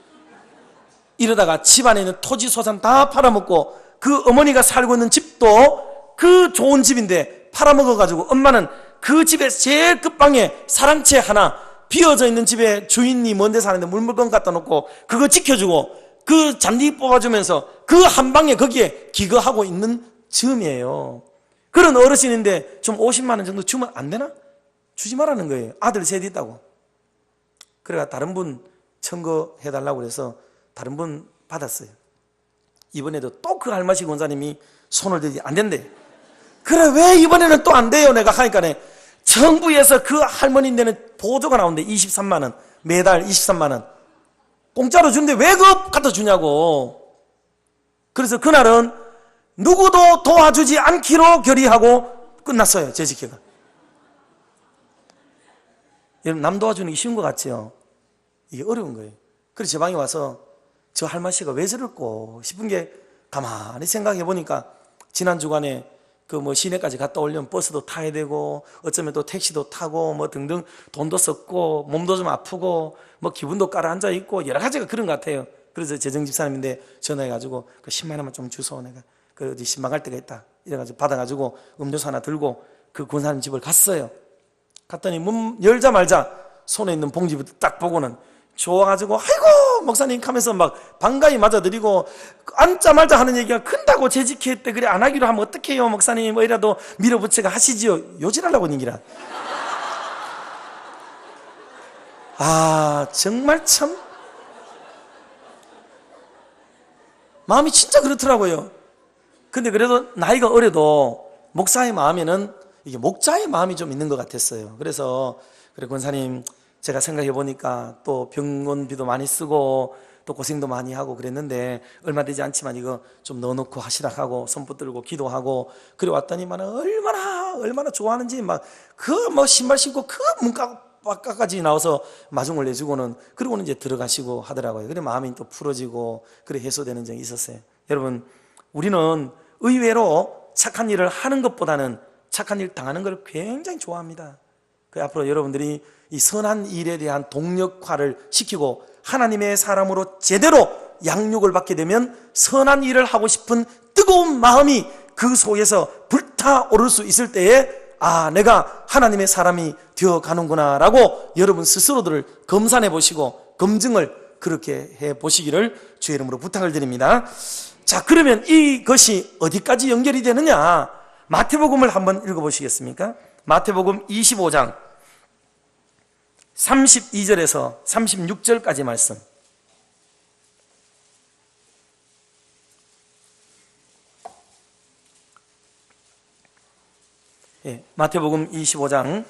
이러다가 집안에 있는 토지 소산 다 팔아먹고, 그 어머니가 살고 있는 집도 그 좋은 집인데 팔아먹어가지고 엄마는 그 집에 제일 끝방에 사랑채 하나 비어져 있는 집에 주인이 먼데 사는데 물건 갖다 놓고 그거 지켜주고 그 잔디 뽑아주면서 그 한 방에 거기에 기거하고 있는 즈음이에요. 그런 어르신인데 좀 50만 원 정도 주면 안 되나? 주지 말라는 거예요. 아들 셋 있다고. 그래가 다른 분 청구해달라고 그래서 다른 분 받았어요. 이번에도 또 그 할머니 권사님이 손을 들지 안 된대. 그래 왜 이번에는 또 안 돼요? 내가 하니까 정부에서 그 할머니한테는 보조가 나오는데 23만 원 매달 23만 원 공짜로 주는데 왜 그거 갖다 주냐고. 그래서 그날은 누구도 도와주지 않기로 결의하고 끝났어요. 재직회가. 여러분 남 도와주는 게 쉬운 것 같죠? 이게 어려운 거예요. 그래서 제 방에 와서 저 할머니가 왜 저럴까 싶은 게 가만히 생각해 보니까 지난 주간에 그 뭐 시내까지 갔다 오려면 버스도 타야 되고 어쩌면 또 택시도 타고 뭐 등등 돈도 썼고 몸도 좀 아프고 뭐 기분도 깔아앉아 있고 여러 가지가 그런 것 같아요. 그래서 재정 집사님인데 전화해가지고 그 10만 원만 좀 주소. 내가 그 어디 신방갈 데가 있다 이래가지고 받아가지고 음료수 하나 들고 그 권사님 집을 갔어요. 갔더니 문 열자마자 손에 있는 봉지부터 딱 보고는 좋아가지고 아이고 목사님 하면서 막 반가이 맞아드리고 앉자마자 하는 얘기가 큰다고 재직회 때 그래 안 하기로 하면 어떡해요 목사님 뭐 이라도 밀어붙여가 하시지요. 요질하려고 얘기라. 정말 참 마음이 진짜 그렇더라고요. 근데 그래도 나이가 어려도 목사의 마음에는 이게 목자의 마음이 좀 있는 것 같았어요. 그래서 그래 권사님 제가 생각해 보니까 또 병원비도 많이 쓰고 또 고생도 많이 하고 그랬는데 얼마 되지 않지만 이거 좀 넣어놓고 하시라 하고 손 붙들고 기도하고 그래 왔더니만 얼마나 좋아하는지 막 그 뭐 신발 신고 그 문가 빡까지 나와서 마중을 내주고는 그러고는 이제 들어가시고 하더라고요. 그래 마음이 또 풀어지고 그래 해소되는 적이 있었어요. 여러분, 우리는 의외로 착한 일을 하는 것보다는 착한 일 당하는 걸 굉장히 좋아합니다. 그 앞으로 여러분들이 이 선한 일에 대한 동력화를 시키고 하나님의 사람으로 제대로 양육을 받게 되면 선한 일을 하고 싶은 뜨거운 마음이 그 속에서 불타오를 수 있을 때에 아, 내가 하나님의 사람이 되어가는구나 라고 여러분 스스로들을 검산해 보시고 검증을 그렇게 해 보시기를 주의 이름으로 부탁을 드립니다. 자, 그러면 이것이 어디까지 연결이 되느냐? 마태복음을 한번 읽어보시겠습니까? 마태복음 25장 32절에서 36절까지 말씀. 예, 마태복음 25장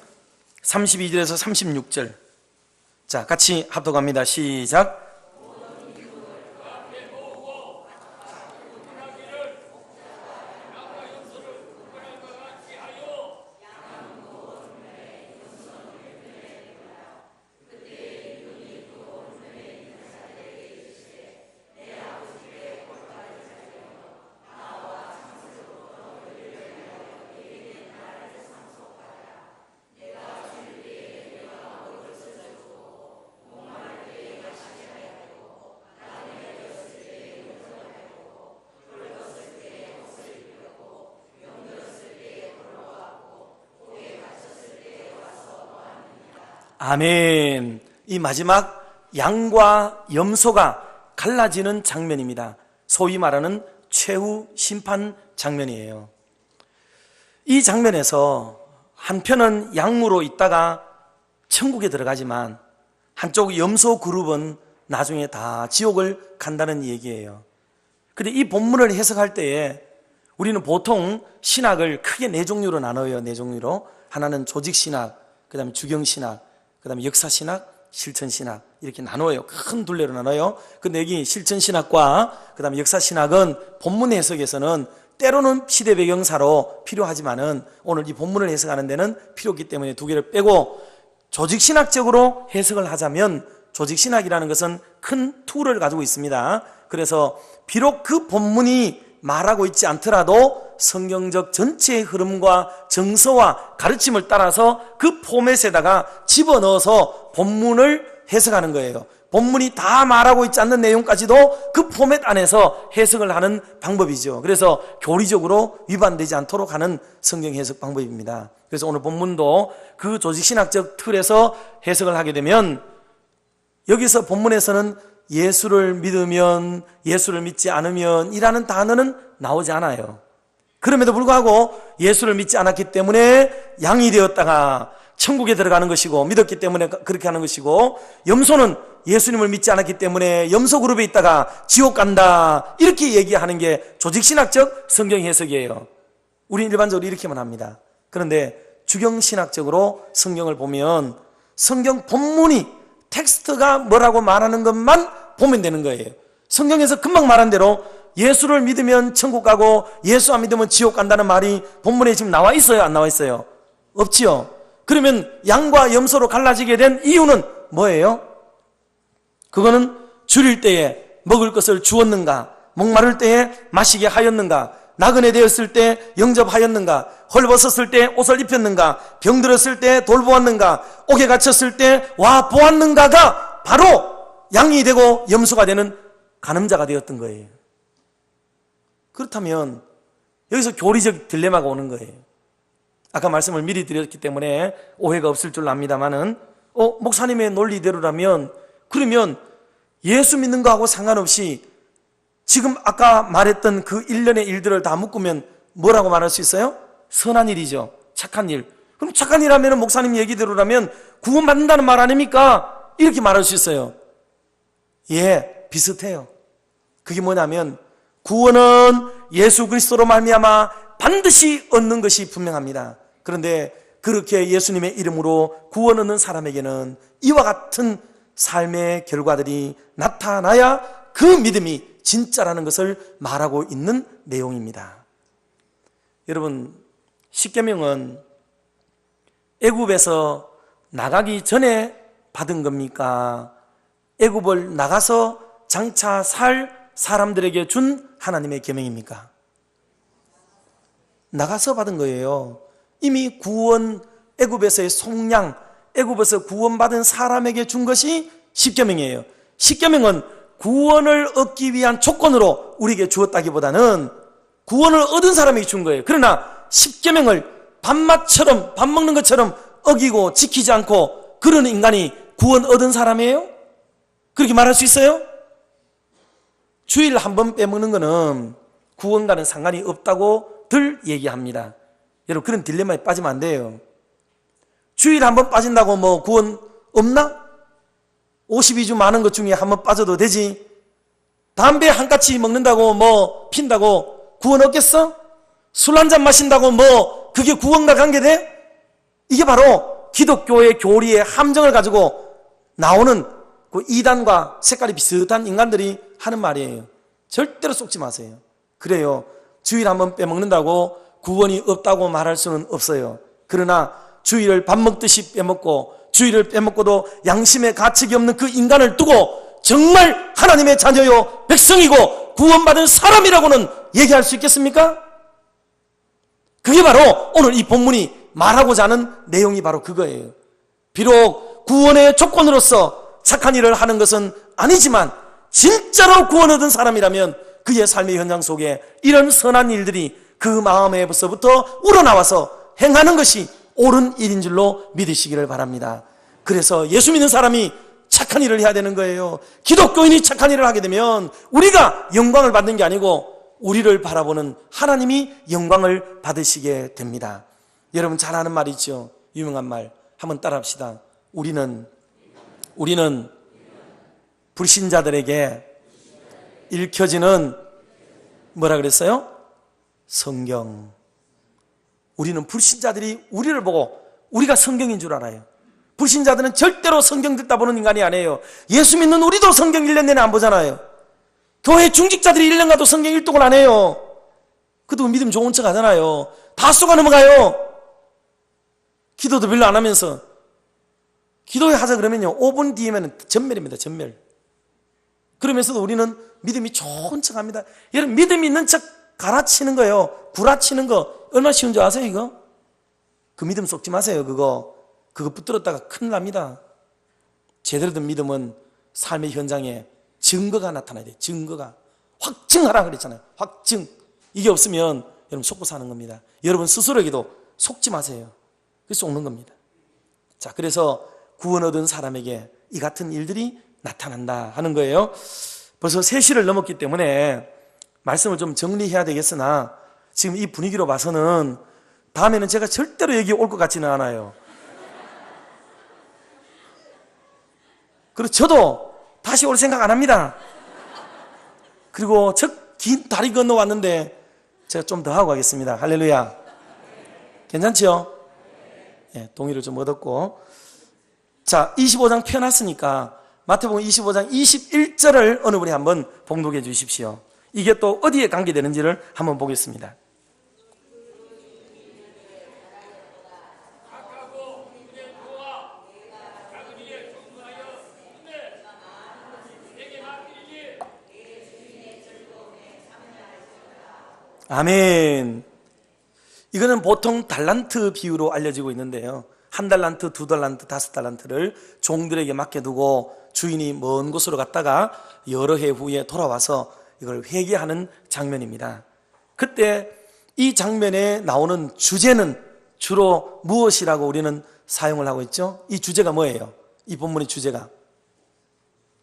32절에서 36절. 자, 같이 합독합니다. 시작. 아멘. 이 마지막 양과 염소가 갈라지는 장면입니다. 소위 말하는 최후 심판 장면이에요. 이 장면에서 한편은 양으로 있다가 천국에 들어가지만 한쪽 염소 그룹은 나중에 다 지옥을 간다는 얘기예요. 근데 이 본문을 해석할 때에 우리는 보통 신학을 크게 네 종류로 나눠요. 네 종류로. 하나는 조직신학, 그 다음에 주경신학, 그 다음에 역사신학, 실천신학 이렇게 나눠요. 큰 둘레로 나눠요. 근데 여기 실천신학과 그 다음에 역사신학은 본문 해석에서는 때로는 시대 배경사로 필요하지만은 오늘 이 본문을 해석하는 데는 필요 없기 때문에 두 개를 빼고 조직신학적으로 해석을 하자면 조직신학이라는 것은 큰 툴을 가지고 있습니다. 그래서 비록 그 본문이 말하고 있지 않더라도 성경적 전체의 흐름과 정서와 가르침을 따라서 그 포맷에다가 집어넣어서 본문을 해석하는 거예요. 본문이 다 말하고 있지 않는 내용까지도 그 포맷 안에서 해석을 하는 방법이죠. 그래서 교리적으로 위반되지 않도록 하는 성경 해석 방법입니다. 그래서 오늘 본문도 그 조직신학적 틀에서 해석을 하게 되면 여기서 본문에서는 예수를 믿으면, 예수를 믿지 않으면 이라는 단어는 나오지 않아요. 그럼에도 불구하고 예수를 믿지 않았기 때문에 양이 되었다가 천국에 들어가는 것이고 믿었기 때문에 그렇게 하는 것이고, 염소는 예수님을 믿지 않았기 때문에 염소 그룹에 있다가 지옥 간다 이렇게 얘기하는 게 조직신학적 성경 해석이에요. 우리는 일반적으로 이렇게만 합니다. 그런데 주경신학적으로 성경을 보면 성경 본문이 텍스트가 뭐라고 말하는 것만 보면 되는 거예요. 성경에서 금방 말한 대로 예수를 믿으면 천국 가고 예수 안 믿으면 지옥 간다는 말이 본문에 지금 나와 있어요? 안 나와 있어요? 없지요. 그러면 양과 염소로 갈라지게 된 이유는 뭐예요? 그거는 줄일 때에 먹을 것을 주었는가, 목마를 때에 마시게 하였는가, 나그네 되었을 때 영접하였는가, 헐벗었을 때 옷을 입혔는가, 병들었을 때 돌보았는가, 옥에 갇혔을 때 와 보았는가가 바로 양이 되고 염소가 되는 간음자가 되었던 거예요. 그렇다면 여기서 교리적 딜레마가 오는 거예요. 아까 말씀을 미리 드렸기 때문에 오해가 없을 줄 압니다만은 목사님의 논리대로라면 그러면 예수 믿는 거하고 상관없이 지금 아까 말했던 그 일련의 일들을 다 묶으면 뭐라고 말할 수 있어요? 선한 일이죠. 착한 일. 그럼 착한 일 하면 목사님 얘기대로라면 구원받는다는 말 아닙니까? 이렇게 말할 수 있어요. 예, 비슷해요. 그게 뭐냐면 구원은 예수 그리스도로 말미암아 반드시 얻는 것이 분명합니다. 그런데 그렇게 예수님의 이름으로 구원 얻는 사람에게는 이와 같은 삶의 결과들이 나타나야 그 믿음이 진짜라는 것을 말하고 있는 내용입니다. 여러분, 십계명은 애굽에서 나가기 전에 받은 겁니까? 애굽을 나가서 장차 살 사람들에게 준 하나님의 계명입니까? 나가서 받은 거예요. 이미 구원, 애굽에서의 속량, 애굽에서 구원받은 사람에게 준 것이 십계명이에요. 십계명은 구원을 얻기 위한 조건으로 우리에게 주었다기보다는 구원을 얻은 사람에게 준 거예요. 그러나 십계명을 밥맛처럼, 밥 먹는 것처럼 어기고 지키지 않고 그런 인간이 구원 얻은 사람이에요? 그렇게 말할 수 있어요? 주일 한 번 빼먹는 거는 구원과는 상관이 없다고 들 얘기합니다. 여러분, 그런 딜레마에 빠지면 안 돼요. 주일 한 번 빠진다고 뭐 구원 없나? 52주 많은 것 중에 한 번 빠져도 되지. 담배 한 까치 먹는다고 뭐 핀다고 구원 얻겠어? 술 한 잔 마신다고 뭐 그게 구원과 관계돼? 이게 바로 기독교의 교리의 함정을 가지고 나오는 그 이단과 색깔이 비슷한 인간들이 하는 말이에요. 절대로 속지 마세요. 그래요. 주일 한 번 빼먹는다고 구원이 없다고 말할 수는 없어요. 그러나 주일을 밥 먹듯이 빼먹고 주일을 빼먹고도 양심의 가책이 없는 그 인간을 두고 정말 하나님의 자녀요 백성이고 구원받은 사람이라고는 얘기할 수 있겠습니까? 그게 바로 오늘 이 본문이 말하고자 하는 내용이 바로 그거예요. 비록 구원의 조건으로서 착한 일을 하는 것은 아니지만 진짜로 구원 얻은 사람이라면 그의 삶의 현장 속에 이런 선한 일들이 그 마음에서부터 우러나와서 행하는 것이 옳은 일인 줄로 믿으시기를 바랍니다. 그래서 예수 믿는 사람이 착한 일을 해야 되는 거예요. 기독교인이 착한 일을 하게 되면 우리가 영광을 받는 게 아니고 우리를 바라보는 하나님이 영광을 받으시게 됩니다. 여러분 잘 아는 말이 있죠. 유명한 말 한번 따라합시다. 우리는 불신자들에게 읽혀지는 뭐라 그랬어요? 성경. 우리는 불신자들이 우리를 보고 우리가 성경인 줄 알아요. 불신자들은 절대로 성경 듣다 보는 인간이 아니에요. 예수 믿는 우리도 성경 1년 내내 안 보잖아요. 교회 중직자들이 1년 가도 성경 일독을 안 해요. 그래도 믿음 좋은 척 하잖아요. 다 쏘가 넘어가요. 기도도 별로 안 하면서. 기도회 하자 그러면요 5분 뒤에는 전멸입니다. 전멸. 그러면서도 우리는 믿음이 좋은 척 합니다. 여러분 믿음 있는 척 갈아치는 거예요. 구라치는 거 얼마나 쉬운 줄 아세요 이거? 그 믿음 속지 마세요. 그거 붙들었다가 큰일 납니다. 제대로 된 믿음은 삶의 현장에 증거가 나타나야 돼요. 증거가. 확증하라 그랬잖아요. 확증. 이게 없으면 여러분 속고 사는 겁니다. 여러분 스스로에게도 속지 마세요. 그래서 속는 겁니다. 자, 그래서 구원 얻은 사람에게 이 같은 일들이 나타난다 하는 거예요. 벌써 3시를 넘었기 때문에 말씀을 좀 정리해야 되겠으나 지금 이 분위기로 봐서는 다음에는 제가 절대로 여기 올 것 같지는 않아요. 그리고 저도 다시 올 생각 안 합니다. 그리고 저 긴 다리 건너 왔는데 제가 좀 더 하고 가겠습니다. 할렐루야. 괜찮지요? 예, 동의를 좀 얻었고. 자, 25장 펴놨으니까 마태복음 25장 21절을 어느 분이 한번 봉독해 주십시오. 이게 또 어디에 관계되는지를 한번 보겠습니다. 아멘. 이거는 보통 달란트 비유로 알려지고 있는데요. 1달란트, 2달란트, 5달란트를 종들에게 맡겨두고 주인이 먼 곳으로 갔다가 여러 해 후에 돌아와서 이걸 회개하는 장면입니다. 그때 이 장면에 나오는 주제는 주로 무엇이라고 우리는 사용을 하고 있죠? 이 주제가 뭐예요? 이 본문의 주제가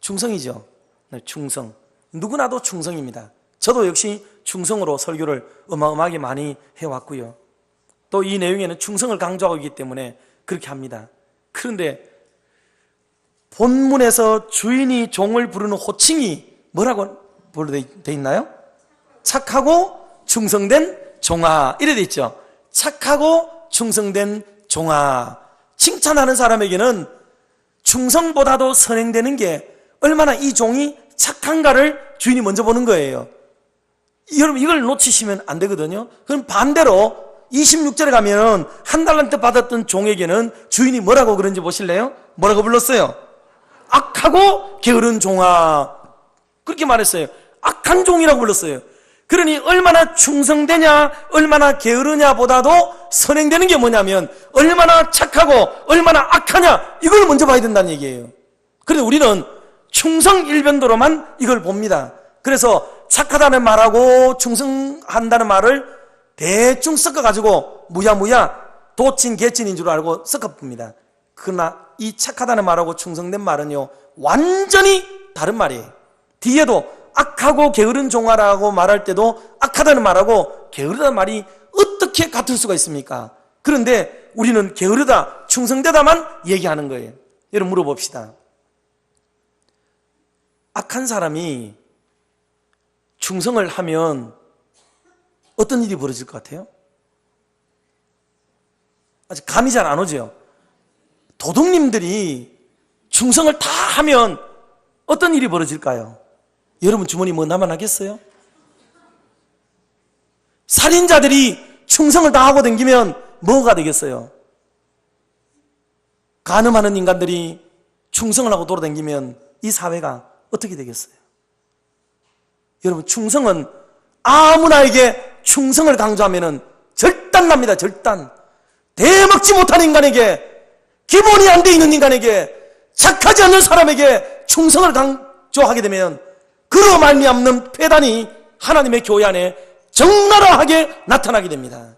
충성이죠. 네, 충성. 누구나도 충성입니다. 저도 역시 충성으로 설교를 어마어마하게 많이 해왔고요. 또 이 내용에는 충성을 강조하고 있기 때문에 그렇게 합니다. 그런데 본문에서 주인이 종을 부르는 호칭이 뭐라고 되어 있나요? 착하고 충성된 종아, 이래 되어 있죠. 착하고 충성된 종아. 칭찬하는 사람에게는 충성보다도 선행되는 게 얼마나 이 종이 착한가를 주인이 먼저 보는 거예요. 여러분 이걸 놓치시면 안 되거든요. 그럼 반대로 26절에 가면 한 달란트 받았던 종에게는 주인이 뭐라고 그런지 보실래요? 뭐라고 불렀어요? 악하고 게으른 종아. 그렇게 말했어요. 악한 종이라고 불렀어요. 그러니 얼마나 충성되냐, 얼마나 게으르냐 보다도 선행되는 게 뭐냐면 얼마나 착하고 얼마나 악하냐, 이걸 먼저 봐야 된다는 얘기예요. 그런데 우리는 충성일변도로만 이걸 봅니다. 그래서 착하다는 말하고 충성한다는 말을 대충 섞어가지고 무야무야 도친 개친인 줄 알고 섞어봅니다. 그러나 이 착하다는 말하고 충성된 말은요, 완전히 다른 말이에요. 뒤에도 악하고 게으른 종아라고 말할 때도 악하다는 말하고 게으르다는 말이 어떻게 같을 수가 있습니까? 그런데 우리는 게으르다, 충성되다만 얘기하는 거예요. 여러분 물어봅시다. 악한 사람이 충성을 하면 어떤 일이 벌어질 것 같아요? 아직 감이 잘 안 오죠? 도둑님들이 충성을 다 하면 어떤 일이 벌어질까요? 여러분 주머니 뭐 남아나겠어요? 살인자들이 충성을 다 하고 다니면 뭐가 되겠어요? 간음하는 인간들이 충성을 하고 돌아다니면 이 사회가 어떻게 되겠어요? 여러분 충성은 아무나에게 충성을 강조하면 절단납니다. 절단. 대먹지 못하는 인간에게, 기본이 안 돼 있는 인간에게, 착하지 않는 사람에게 충성을 강조하게 되면 그로 말미암는 폐단이 하나님의 교회 안에 적나라하게 나타나게 됩니다.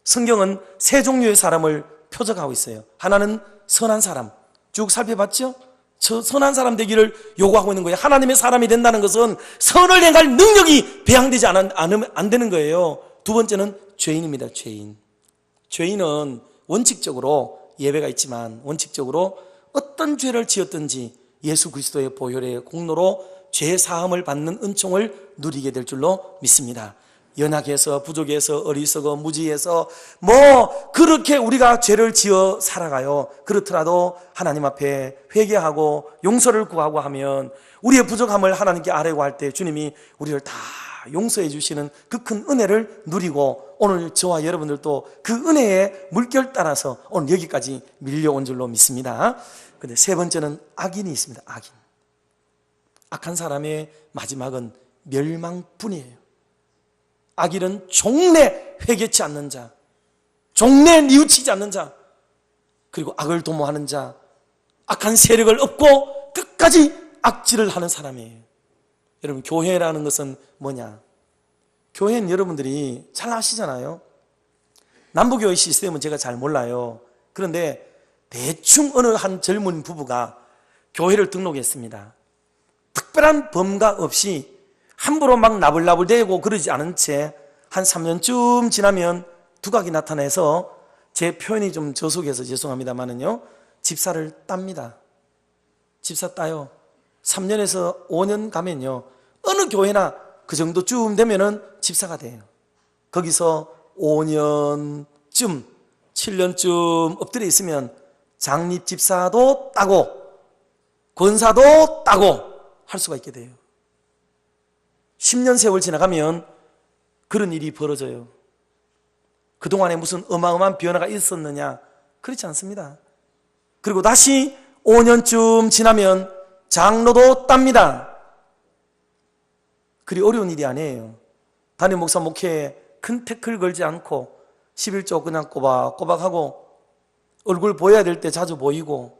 성경은 세 종류의 사람을 표적하고 있어요. 하나는 선한 사람. 쭉 살펴봤죠? 저 선한 사람 되기를 요구하고 있는 거예요. 하나님의 사람이 된다는 것은 선을 행할 능력이 배양되지 않으면 안 되는 거예요. 두 번째는 죄인입니다. 죄인. 죄인은 원칙적으로 예외가 있지만 원칙적으로 어떤 죄를 지었든지 예수 그리스도의 보혈의 공로로 죄 사함을 받는 은총을 누리게 될 줄로 믿습니다. 연약해서 부족해서 어리석어 무지해서 뭐 그렇게 우리가 죄를 지어 살아가요. 그렇더라도 하나님 앞에 회개하고 용서를 구하고 하면 우리의 부족함을 하나님께 아뢰고 할 때 주님이 우리를 다 용서해 주시는 그 큰 은혜를 누리고 오늘 저와 여러분들도 그 은혜의 물결 따라서 오늘 여기까지 밀려온 줄로 믿습니다. 근데 세 번째는 악인이 있습니다. 악인. 악한 사람의 마지막은 멸망뿐이에요. 악인은 종래 회개치 않는 자, 종래 뉘우치지 않는 자, 그리고 악을 도모하는 자, 악한 세력을 업고 끝까지 악질을 하는 사람이에요. 여러분 교회라는 것은 뭐냐? 교회는 여러분들이 잘 아시잖아요. 남부교회 시스템은 제가 잘 몰라요. 그런데 대충 어느 한 젊은 부부가 교회를 등록했습니다. 특별한 범가 없이 함부로 막 나불나불대고 그러지 않은 채 한 3년쯤 지나면 두각이 나타나서 제 표현이 좀 저속해서 죄송합니다만은요, 집사를 땁니다. 집사 따요. 3년에서 5년 가면요, 어느 교회나 그 정도쯤 되면은 집사가 돼요. 거기서 5년쯤, 7년쯤 엎드려 있으면 장립 집사도 따고 권사도 따고 할 수가 있게 돼요. 10년 세월 지나가면 그런 일이 벌어져요. 그동안에 무슨 어마어마한 변화가 있었느냐? 그렇지 않습니다. 그리고 다시 5년쯤 지나면 장로도 땁니다. 그리 어려운 일이 아니에요. 담임 목사 목회에 큰 태클 걸지 않고 11조 그냥 꼬박꼬박하고 얼굴 보여야 될 때 자주 보이고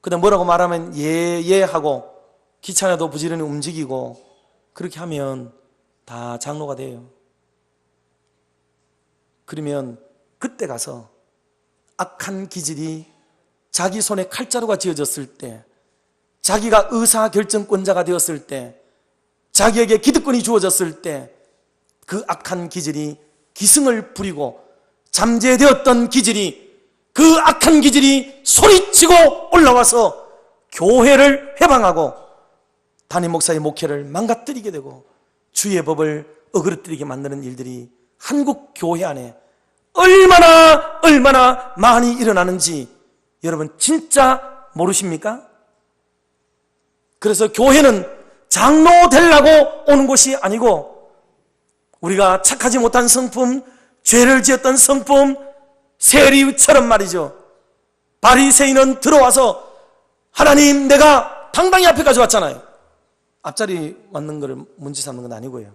그다음 뭐라고 말하면 예 하고 귀찮아도 부지런히 움직이고 그렇게 하면 다 장로가 돼요. 그러면 그때 가서 악한 기질이 자기 손에 칼자루가 쥐어졌을 때, 자기가 의사결정권자가 되었을 때, 자기에게 기득권이 주어졌을 때 그 악한 기질이 기승을 부리고 잠재되었던 기질이, 그 악한 기질이 소리치고 올라와서 교회를 해방하고 담임 목사의 목회를 망가뜨리게 되고 주의 법을 어그러뜨리게 만드는 일들이 한국 교회 안에 얼마나 많이 일어나는지 여러분 진짜 모르십니까? 그래서 교회는 장로 되려고 오는 곳이 아니고 우리가 착하지 못한 성품, 죄를 지었던 성품 세리처럼 말이죠. 바리새인은 들어와서 하나님, 내가 당당히 앞에까지 왔잖아요. 앞자리 맞는 거를 문제 삼는 건 아니고요.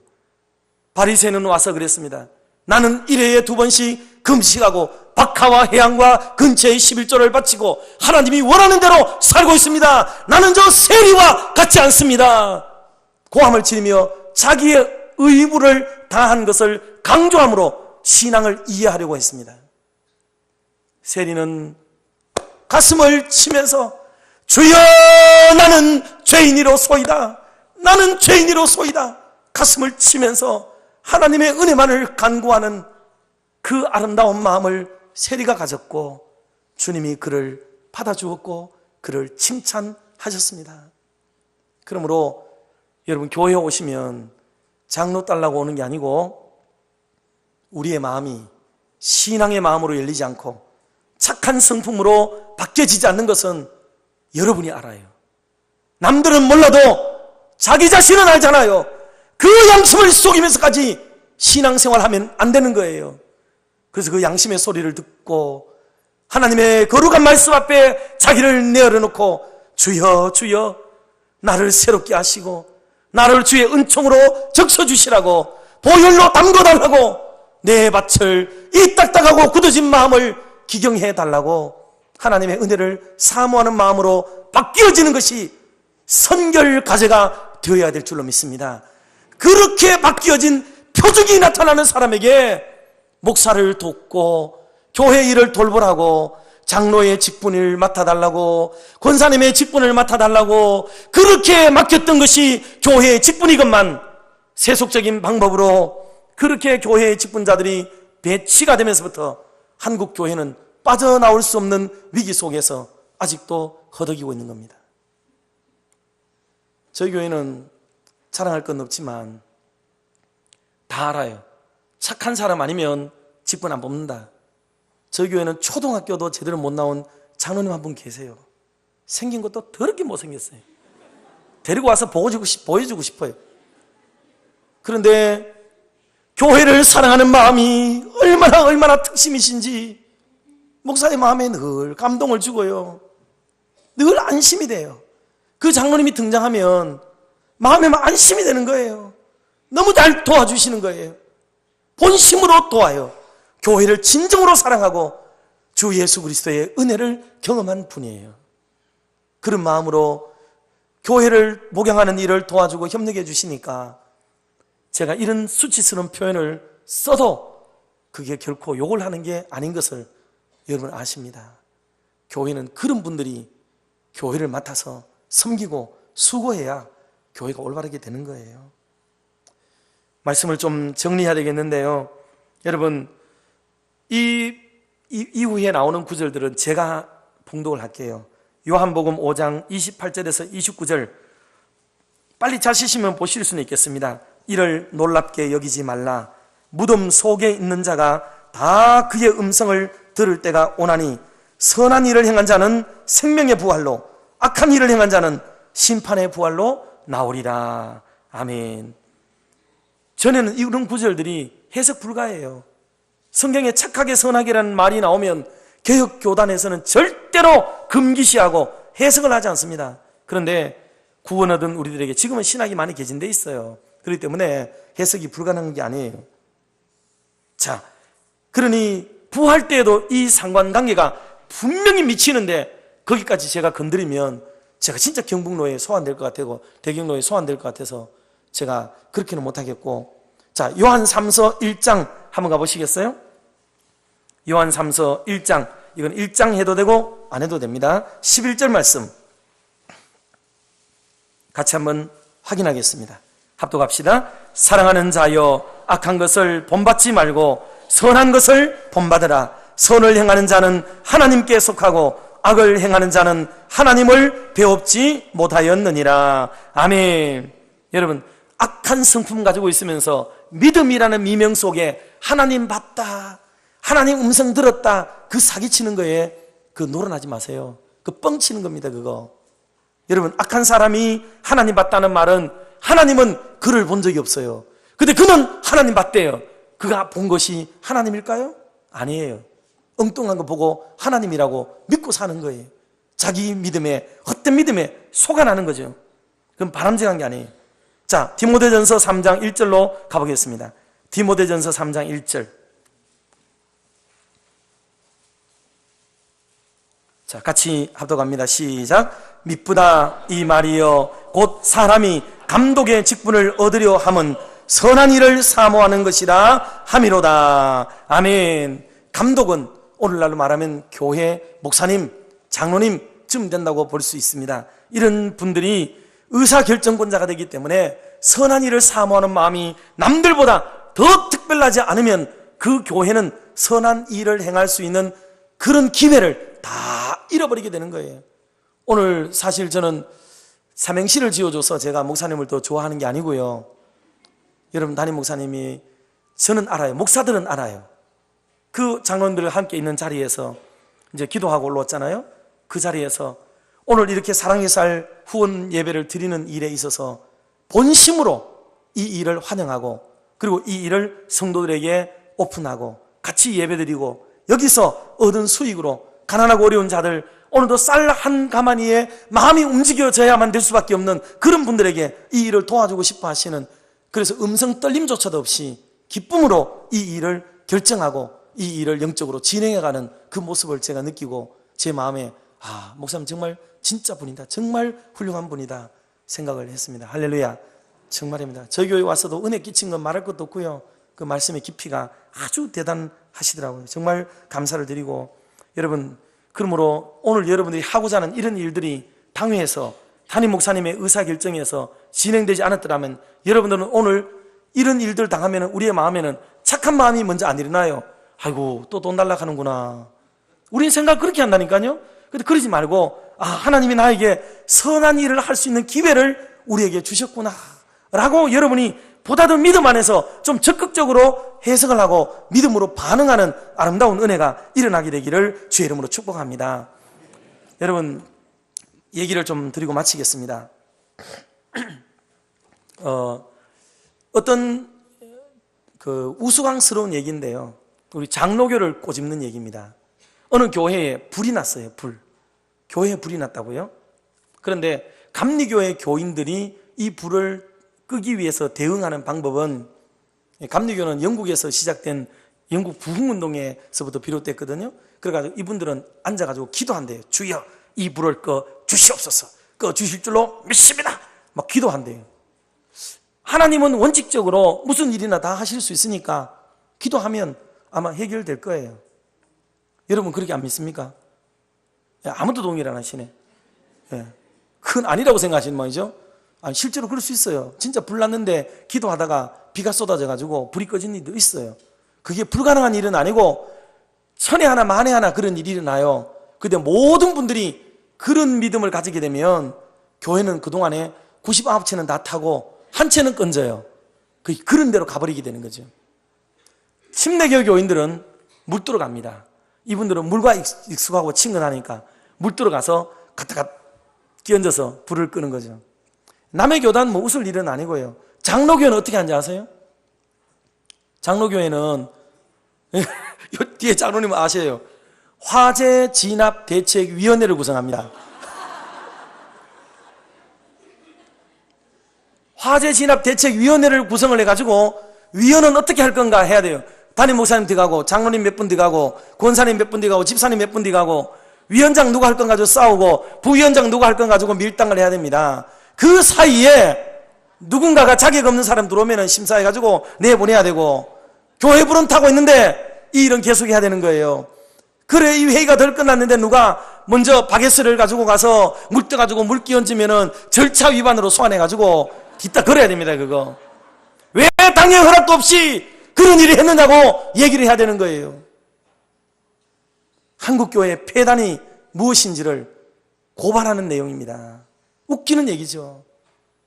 바리새인은 와서 그랬습니다. 나는 1회에 2번씩 금식하고 박하와 해양과 근처의 11조를 바치고 하나님이 원하는 대로 살고 있습니다. 나는 저 세리와 같지 않습니다. 고함을 지르며 자기의 의무를 다한 것을 강조함으로 신앙을 이해하려고 했습니다. 세리는 가슴을 치면서 주여, 나는 죄인이로소이다. 나는 죄인이로소이다. 가슴을 치면서 하나님의 은혜만을 간구하는 그 아름다운 마음을 세리가 가졌고, 주님이 그를 받아주었고 그를 칭찬하셨습니다. 그러므로 여러분, 교회에 오시면 장로 따르려고 오는 게 아니고 우리의 마음이 신앙의 마음으로 열리지 않고 착한 성품으로 바뀌어지지 않는 것은 여러분이 알아요. 남들은 몰라도 자기 자신은 알잖아요. 그 양심을 속이면서까지 신앙생활하면 안 되는 거예요. 그래서 그 양심의 소리를 듣고 하나님의 거룩한 말씀 앞에 자기를 내어놓고 주여 주여 나를 새롭게 하시고 나를 주의 은총으로 적셔주시라고, 보혈로 담궈달라고, 내 밭을 이 딱딱하고 굳어진 마음을 기경해달라고 하나님의 은혜를 사모하는 마음으로 바뀌어지는 것이 선결 과제가 되어야 될 줄로 믿습니다. 그렇게 바뀌어진 표적이 나타나는 사람에게 목사를 돕고 교회 일을 돌보라고, 장로의 직분을 맡아달라고, 권사님의 직분을 맡아달라고 그렇게 맡겼던 것이 교회의 직분이건만, 세속적인 방법으로 그렇게 교회의 직분자들이 배치가 되면서부터 한국 교회는 빠져나올 수 없는 위기 속에서 아직도 허덕이고 있는 겁니다. 저희 교회는 자랑할 건 없지만 다 알아요. 착한 사람 아니면 직분 안 뽑는다. 저희 교회는 초등학교도 제대로 못 나온 장로님 한 분 계세요. 생긴 것도 더럽게 못생겼어요. 데리고 와서 보여주고 싶어요. 그런데 교회를 사랑하는 마음이 얼마나 특심이신지 목사의 마음에 늘 감동을 주고요, 늘 안심이 돼요. 그 장로님이 등장하면 마음에 안심이 되는 거예요. 너무 잘 도와주시는 거예요. 본심으로 도와요. 교회를 진정으로 사랑하고 주 예수 그리스도의 은혜를 경험한 분이에요. 그런 마음으로 교회를 목양하는 일을 도와주고 협력해 주시니까 제가 이런 수치스러운 표현을 써도 그게 결코 욕을 하는 게 아닌 것을 여러분 아십니다. 교회는 그런 분들이 교회를 맡아서 섬기고 수고해야 교회가 올바르게 되는 거예요. 말씀을 좀 정리해야 되겠는데요, 여러분, 이후에 나오는 구절들은 제가 봉독을 할게요. 요한복음 5장 28절에서 29절 빨리 자시시면 보실 수는 있겠습니다. 이를 놀랍게 여기지 말라. 무덤 속에 있는 자가 다 그의 음성을 들을 때가 오나니 선한 일을 행한 자는 생명의 부활로, 악한 일을 행한 자는 심판의 부활로 나오리라. 아멘. 전에는 이런 구절들이 해석 불가해요. 성경에 착하게 선하게라는 말이 나오면 개혁교단에서는 절대로 금기시하고 해석을 하지 않습니다. 그런데 구원 얻은 우리들에게 지금은 신학이 많이 개진되어 있어요. 그렇기 때문에 해석이 불가능한 게 아니에요. 자, 그러니 부활 때에도 이 상관관계가 분명히 미치는데 거기까지 제가 건드리면 제가 진짜 경북로에 소환될 것 같고 대경로에 소환될 것 같아서 제가 그렇게는 못하겠고, 자, 요한 3서 1장 한번 가보시겠어요? 요한 3서 1장, 이건 1장 해도 되고 안 해도 됩니다. 11절 말씀 같이 한번 확인하겠습니다. 합독합시다. 사랑하는 자여, 악한 것을 본받지 말고 선한 것을 본받으라. 선을 행하는 자는 하나님께 속하고 악을 행하는 자는 하나님을 배웁지 못하였느니라. 아멘. 여러분, 악한 성품 가지고 있으면서 믿음이라는 미명 속에 하나님 봤다, 하나님 음성 들었다, 그 사기치는 거에 그 노련하지 마세요. 그 뻥치는 겁니다. 그거. 여러분, 악한 사람이 하나님 봤다는 말은 하나님은 그를 본 적이 없어요. 근데 그는 하나님 봤대요. 그가 본 것이 하나님일까요? 아니에요. 엉뚱한 거 보고 하나님이라고 믿고 사는 거예요. 자기 믿음에, 헛된 믿음에 속아나는 거죠. 그럼 바람직한 게 아니에요. 자, 디모데전서 3장 1절로 가보겠습니다. 디모데전서 3장 1절. 자, 같이 합독합니다. 시작. 미쁘다 이 말이여 곧 사람이 감독의 직분을 얻으려 함은 선한 일을 사모하는 것이라 함이로다. 아멘. 감독은 오늘날로 말하면 교회 목사님, 장로님쯤 된다고 볼 수 있습니다. 이런 분들이 의사결정권자가 되기 때문에 선한 일을 사모하는 마음이 남들보다 더 특별하지 않으면 그 교회는 선한 일을 행할 수 있는 그런 기회를 다 잃어버리게 되는 거예요. 오늘 사실 저는 삼행시를 지어줘서 제가 목사님을 더 좋아하는 게 아니고요. 여러분, 담임 목사님이, 저는 알아요. 목사들은 알아요. 그 장로님들 함께 있는 자리에서 이제 기도하고 올라왔잖아요. 그 자리에서 오늘 이렇게 사랑의 살 후원 예배를 드리는 일에 있어서 본심으로 이 일을 환영하고, 그리고 이 일을 성도들에게 오픈하고 같이 예배드리고, 여기서 얻은 수익으로 가난하고 어려운 자들, 오늘도 쌀 한 가마니에 마음이 움직여져야만 될 수밖에 없는 그런 분들에게 이 일을 도와주고 싶어 하시는, 그래서 음성 떨림조차도 없이 기쁨으로 이 일을 결정하고 이 일을 영적으로 진행해가는 그 모습을 제가 느끼고, 제 마음에 목사님 정말 진짜 분이다, 정말 훌륭한 분이다 생각을 했습니다. 할렐루야. 정말입니다. 저희 교회 와서도 은혜 끼친 건 말할 것도 없고요. 그 말씀의 깊이가 아주 대단하시더라고요. 정말 감사를 드리고, 여러분, 그러므로 오늘 여러분들이 하고자 하는 이런 일들이 당회에서, 담임 목사님의 의사결정에서 진행되지 않았더라면 여러분들은 오늘 이런 일들 당하면 우리의 마음에는 착한 마음이 먼저 안 일어나요. 아이고, 또 돈 달라고 하는구나. 우리는 생각 그렇게 한다니까요. 근데 그러지 말고, 하나님이 나에게 선한 일을 할 수 있는 기회를 우리에게 주셨구나 라고 여러분이 보다 더 믿음 안에서 좀 적극적으로 해석을 하고 믿음으로 반응하는 아름다운 은혜가 일어나게 되기를 주의 이름으로 축복합니다. 여러분, 얘기를 좀 드리고 마치겠습니다. 어떤 그 우스꽝스러운 얘기인데요, 우리 장로교를 꼬집는 얘기입니다. 어느 교회에 불이 났어요. 교회에 불이 났다고요? 그런데 감리교회 교인들이 이 불을 끄기 위해서 대응하는 방법은, 감리교는 영국에서 시작된 영국 부흥운동에서부터 비롯됐거든요. 그래가지고 이분들은 앉아가지고 기도한대요. 주여, 이 불을 꺼 주시옵소서. 꺼 주실 줄로 믿습니다. 막 기도한대요. 하나님은 원칙적으로 무슨 일이나 다 하실 수 있으니까 기도하면 아마 해결될 거예요. 여러분, 그렇게 안 믿습니까? 아무도 동의를 안 하시네. 그건 아니라고 생각하시는 말이죠. 아니, 실제로 그럴 수 있어요. 진짜 불 났는데 기도하다가 비가 쏟아져가지고 불이 꺼진 일도 있어요. 그게 불가능한 일은 아니고 천에 하나 만에 하나 그런 일이 일어나요. 근데 모든 분들이 그런 믿음을 가지게 되면 교회는 그동안에 99채는 다 타고 한 채는 건져요. 그런 대로 가버리게 되는 거죠. 침례교 교인들은 물 들어갑니다. 이분들은 물과 익숙하고 친근하니까 물 들어가서 갖다가 끼얹어서 불을 끄는 거죠. 남의 교단 뭐 웃을 일은 아니고요. 장로교회는 어떻게 하는지 아세요? 장로교회는 뒤에 장로님은 아세요. 화재 진압 대책위원회를 구성합니다. 화재 진압 대책위원회를 구성을 해가지고 위원은 어떻게 할 건가 해야 돼요. 담임 목사님 들어가고 장로님 몇 분 들어가고 권사님 몇 분 들어가고 집사님 몇 분 들어가고 위원장 누가 할 건 가지고 싸우고 부위원장 누가 할 건 가지고 밀당을 해야 됩니다. 그 사이에 누군가가 자격 없는 사람 들어오면 심사해가지고 내보내야 되고, 교회 불은 타고 있는데 이 일은 계속해야 되는 거예요. 그래, 이 회의가 덜 끝났는데 누가 먼저 바게스를 가지고 가서 물 떠가지고 물 끼얹으면은 절차 위반으로 소환해가지고 뒤따 걸어야 됩니다. 그거 왜 당의 허락도 없이 그런 일을 했느냐고 얘기를 해야 되는 거예요. 한국교회의 폐단이 무엇인지를 고발하는 내용입니다. 웃기는 얘기죠.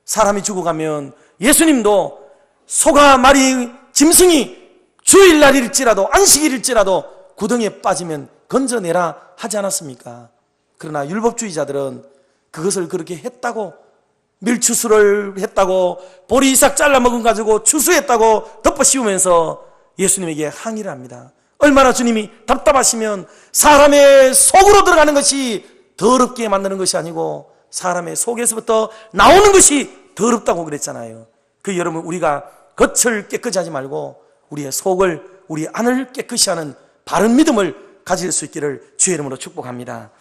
사람이 죽어가면 예수님도 소가 말이 짐승이 주일날일지라도 안식일일지라도 구덩이에 빠지면 건져내라 하지 않았습니까? 그러나 율법주의자들은 그것을 그렇게 했다고, 밀추수를 했다고, 보리 이삭 잘라 먹은 가지고 추수했다고 덮어 씌우면서 예수님에게 항의를 합니다. 얼마나 주님이 답답하시면 사람의 속으로 들어가는 것이 더럽게 만드는 것이 아니고 사람의 속에서부터 나오는 것이 더럽다고 그랬잖아요. 그 여러분, 우리가 겉을 깨끗이 하지 말고 우리의 속을, 우리 안을 깨끗이 하는 바른 믿음을 가질 수 있기를 주의 이름으로 축복합니다.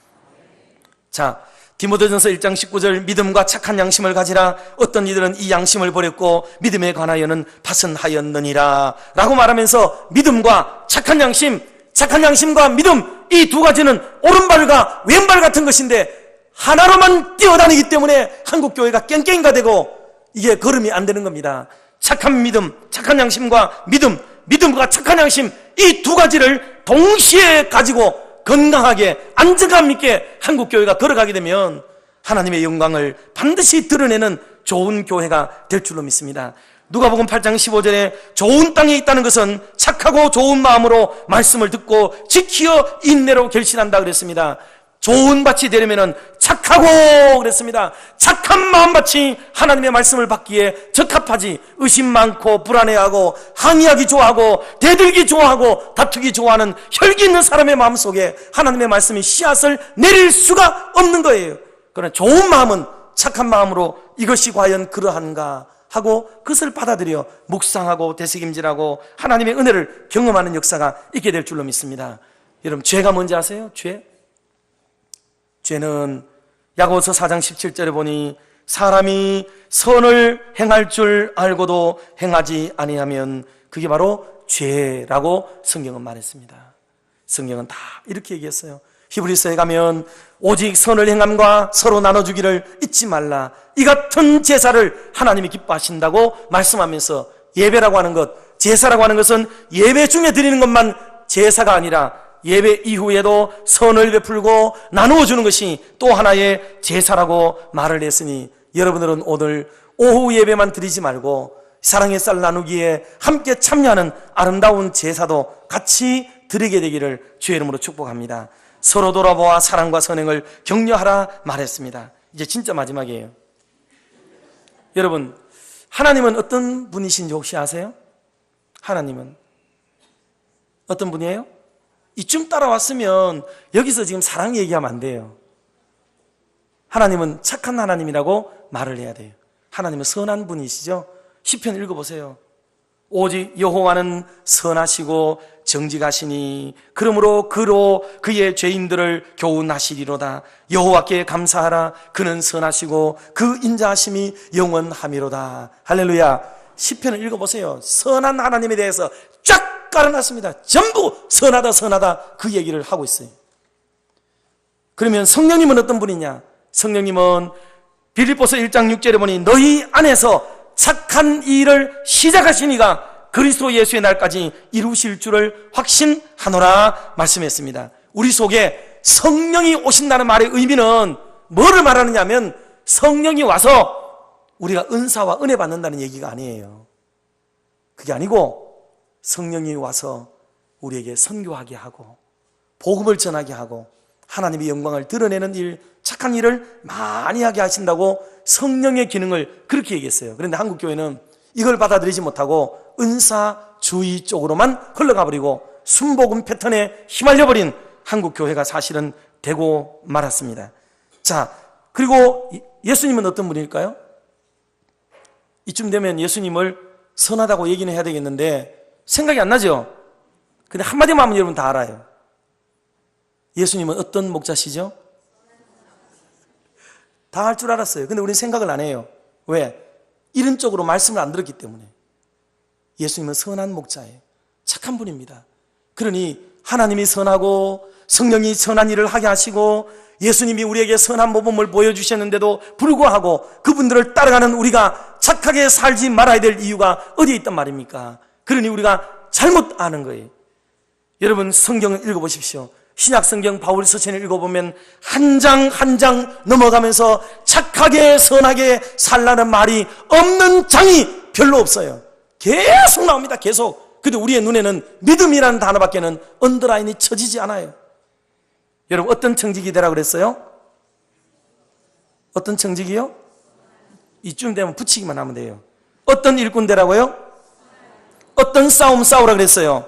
자, 디모데전서 1장 19절, 믿음과 착한 양심을 가지라. 어떤 이들은 이 양심을 버렸고 믿음에 관하여는 파선하였느니라 라고 말하면서 믿음과 착한 양심과 믿음, 이 두 가지는 오른발과 왼발 같은 것인데 하나로만 뛰어다니기 때문에 한국교회가 깽깽이가 되고 이게 걸음이 안 되는 겁니다. 착한 믿음, 착한 양심과 믿음과 착한 양심, 이 두 가지를 동시에 가지고 건강하게 안정감 있게 한국교회가 걸어가게 되면 하나님의 영광을 반드시 드러내는 좋은 교회가 될 줄로 믿습니다. 누가복음 8장 15절에 좋은 땅에 있다는 것은 착하고 좋은 마음으로 말씀을 듣고 지키어 인내로 결실한다 그랬습니다. 좋은 밭이 되려면 착하고 그랬습니다. 착한 마음밭이 하나님의 말씀을 받기에 적합하지. 의심 많고 불안해하고 항의하기 좋아하고 대들기 좋아하고 다투기 좋아하는 혈기 있는 사람의 마음속에 하나님의 말씀이 씨앗을 내릴 수가 없는 거예요. 그러나 좋은 마음은 착한 마음으로 이것이 과연 그러한가 하고 그것을 받아들여 묵상하고 되새김질하고 하나님의 은혜를 경험하는 역사가 있게 될 줄로 믿습니다. 여러분, 죄가 뭔지 아세요? 죄는 야고보서 4장 17절에 보니 사람이 선을 행할 줄 알고도 행하지 아니하면 그게 바로 죄라고 성경은 말했습니다. 성경은 다 이렇게 얘기했어요. 히브리서에 가면 오직 선을 행함과 서로 나눠주기를 잊지 말라. 이 같은 제사를 하나님이 기뻐하신다고 말씀하면서 예배라고 하는 것, 제사라고 하는 것은 예배 중에 드리는 것만 제사가 아니라 예배 이후에도 선을 베풀고 나누어 주는 것이 또 하나의 제사라고 말을 했으니 여러분들은 오늘 오후 예배만 드리지 말고 사랑의 쌀 나누기에 함께 참여하는 아름다운 제사도 같이 드리게 되기를 주의 이름으로 축복합니다. 서로 돌아보아 사랑과 선행을 격려하라 말했습니다. 이제 진짜 마지막이에요. 여러분, 하나님은 어떤 분이신지 혹시 아세요? 하나님은 어떤 분이에요? 이쯤 따라왔으면 여기서 지금 사랑 얘기하면 안 돼요. 하나님은 착한 하나님이라고 말을 해야 돼요. 하나님은 선한 분이시죠. 시편 읽어보세요. 오직 여호와는 선하시고 정직하시니 그러므로 그로 그의 죄인들을 교훈하시리로다. 여호와께 감사하라. 그는 선하시고 그 인자하심이 영원하미로다. 할렐루야. 시편을 읽어보세요. 선한 하나님에 대해서 쫙 깔아놨습니다. 전부 선하다 그 얘기를 하고 있어요. 그러면 성령님은 어떤 분이냐? 성령님은 빌립보서 1장 6절에 보니 너희 안에서 착한 일을 시작하신 이가 그리스도 예수의 날까지 이루실 줄을 확신하노라 말씀했습니다. 우리 속에 성령이 오신다는 말의 의미는 뭐를 말하느냐 하면 성령이 와서 우리가 은사와 은혜 받는다는 얘기가 아니에요. 그게 아니고 성령이 와서 우리에게 선교하게 하고 복음을 전하게 하고 하나님의 영광을 드러내는 일, 착한 일을 많이 하게 하신다고 성령의 기능을 그렇게 얘기했어요. 그런데 한국교회는 이걸 받아들이지 못하고 은사주의 쪽으로만 흘러가 버리고 순복음 패턴에 휘말려버린 한국교회가 사실은 되고 말았습니다. 자, 그리고 예수님은 어떤 분일까요? 이쯤 되면 예수님을 선하다고 얘기는 해야 되겠는데 생각이 안 나죠? 근데 한마디만 하면 여러분 다 알아요. 예수님은 어떤 목자시죠? 다 할 줄 알았어요. 근데 우리는 생각을 안 해요. 왜? 이런 쪽으로 말씀을 안 들었기 때문에. 예수님은 선한 목자예요. 착한 분입니다. 그러니 하나님이 선하고 성령이 선한 일을 하게 하시고 예수님이 우리에게 선한 모범을 보여주셨는데도 불구하고 그분들을 따라가는 우리가 착하게 살지 말아야 될 이유가 어디에 있단 말입니까? 그러니 우리가 잘못 아는 거예요. 여러분, 성경을 읽어보십시오. 신약성경 바울 서신을 읽어보면 한 장 한 장 넘어가면서 착하게 선하게 살라는 말이 없는 장이 별로 없어요. 계속 나옵니다. 계속. 근데 우리의 눈에는 믿음이라는 단어밖에는 언더라인이 쳐지지 않아요. 여러분, 어떤 청직이 되라 그랬어요? 어떤 청직이요? 이쯤 되면 붙이기만 하면 돼요. 어떤 일꾼 되라고요? 어떤 싸움 싸우라 그랬어요?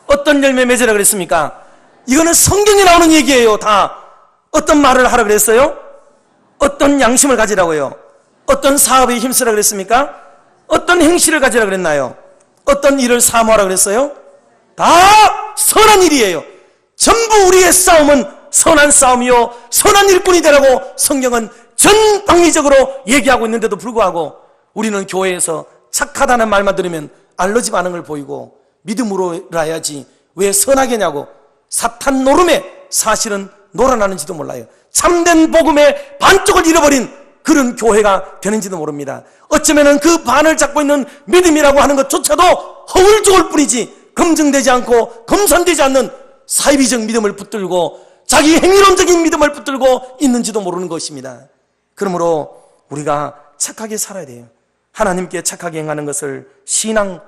어떤 열매 맺으라 그랬습니까? 이거는 성경에 나오는 얘기예요. 다. 어떤 말을 하라 그랬어요? 어떤 양심을 가지라고요? 어떤 사업에 힘쓰라 그랬습니까? 어떤 행실을 가지라 그랬나요? 어떤 일을 사모하라 그랬어요? 다 선한 일이에요. 전부 우리의 싸움은 선한 싸움이요 선한 일꾼이 되라고 성경은 전방위적으로 얘기하고 있는데도 불구하고 우리는 교회에서 착하다는 말만 들으면 알러지 반응을 보이고 믿음으로 해야지 왜 선하게냐고 사탄 노름에 사실은 놀아나는지도 몰라요. 참된 복음의 반쪽을 잃어버린 그런 교회가 되는지도 모릅니다. 어쩌면 그 반을 잡고 있는 믿음이라고 하는 것조차도 허울좋을 뿐이지 검증되지 않고 검선되지 않는 사이비적 믿음을 붙들고 자기 행위론적인 믿음을 붙들고 있는지도 모르는 것입니다. 그러므로 우리가 착하게 살아야 돼요. 하나님께 착하게 행하는 것을 신앙,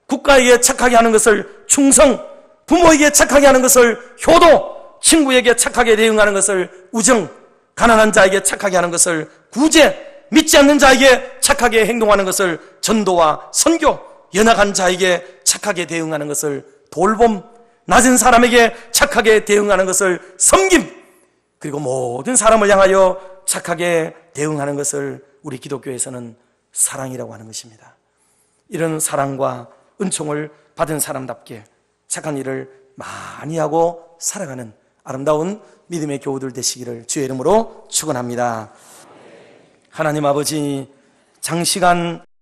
국가에게 착하게 하는 것을 충성, 부모에게 착하게 하는 것을 효도, 친구에게 착하게 대응하는 것을 우정, 가난한 자에게 착하게 하는 것을 구제, 믿지 않는 자에게 착하게 행동하는 것을 전도와 선교, 연약한 자에게 착하게 대응하는 것을 돌봄, 낮은 사람에게 착하게 대응하는 것을 섬김, 그리고 모든 사람을 향하여 착하게 대응하는 것을 우리 기독교에서는 사랑이라고 하는 것입니다. 이런 사랑과 은총을 받은 사람답게 착한 일을 많이 하고 살아가는 아름다운 믿음의 교우들 되시기를 주의 이름으로 축원합니다. 하나님 아버지, 장시간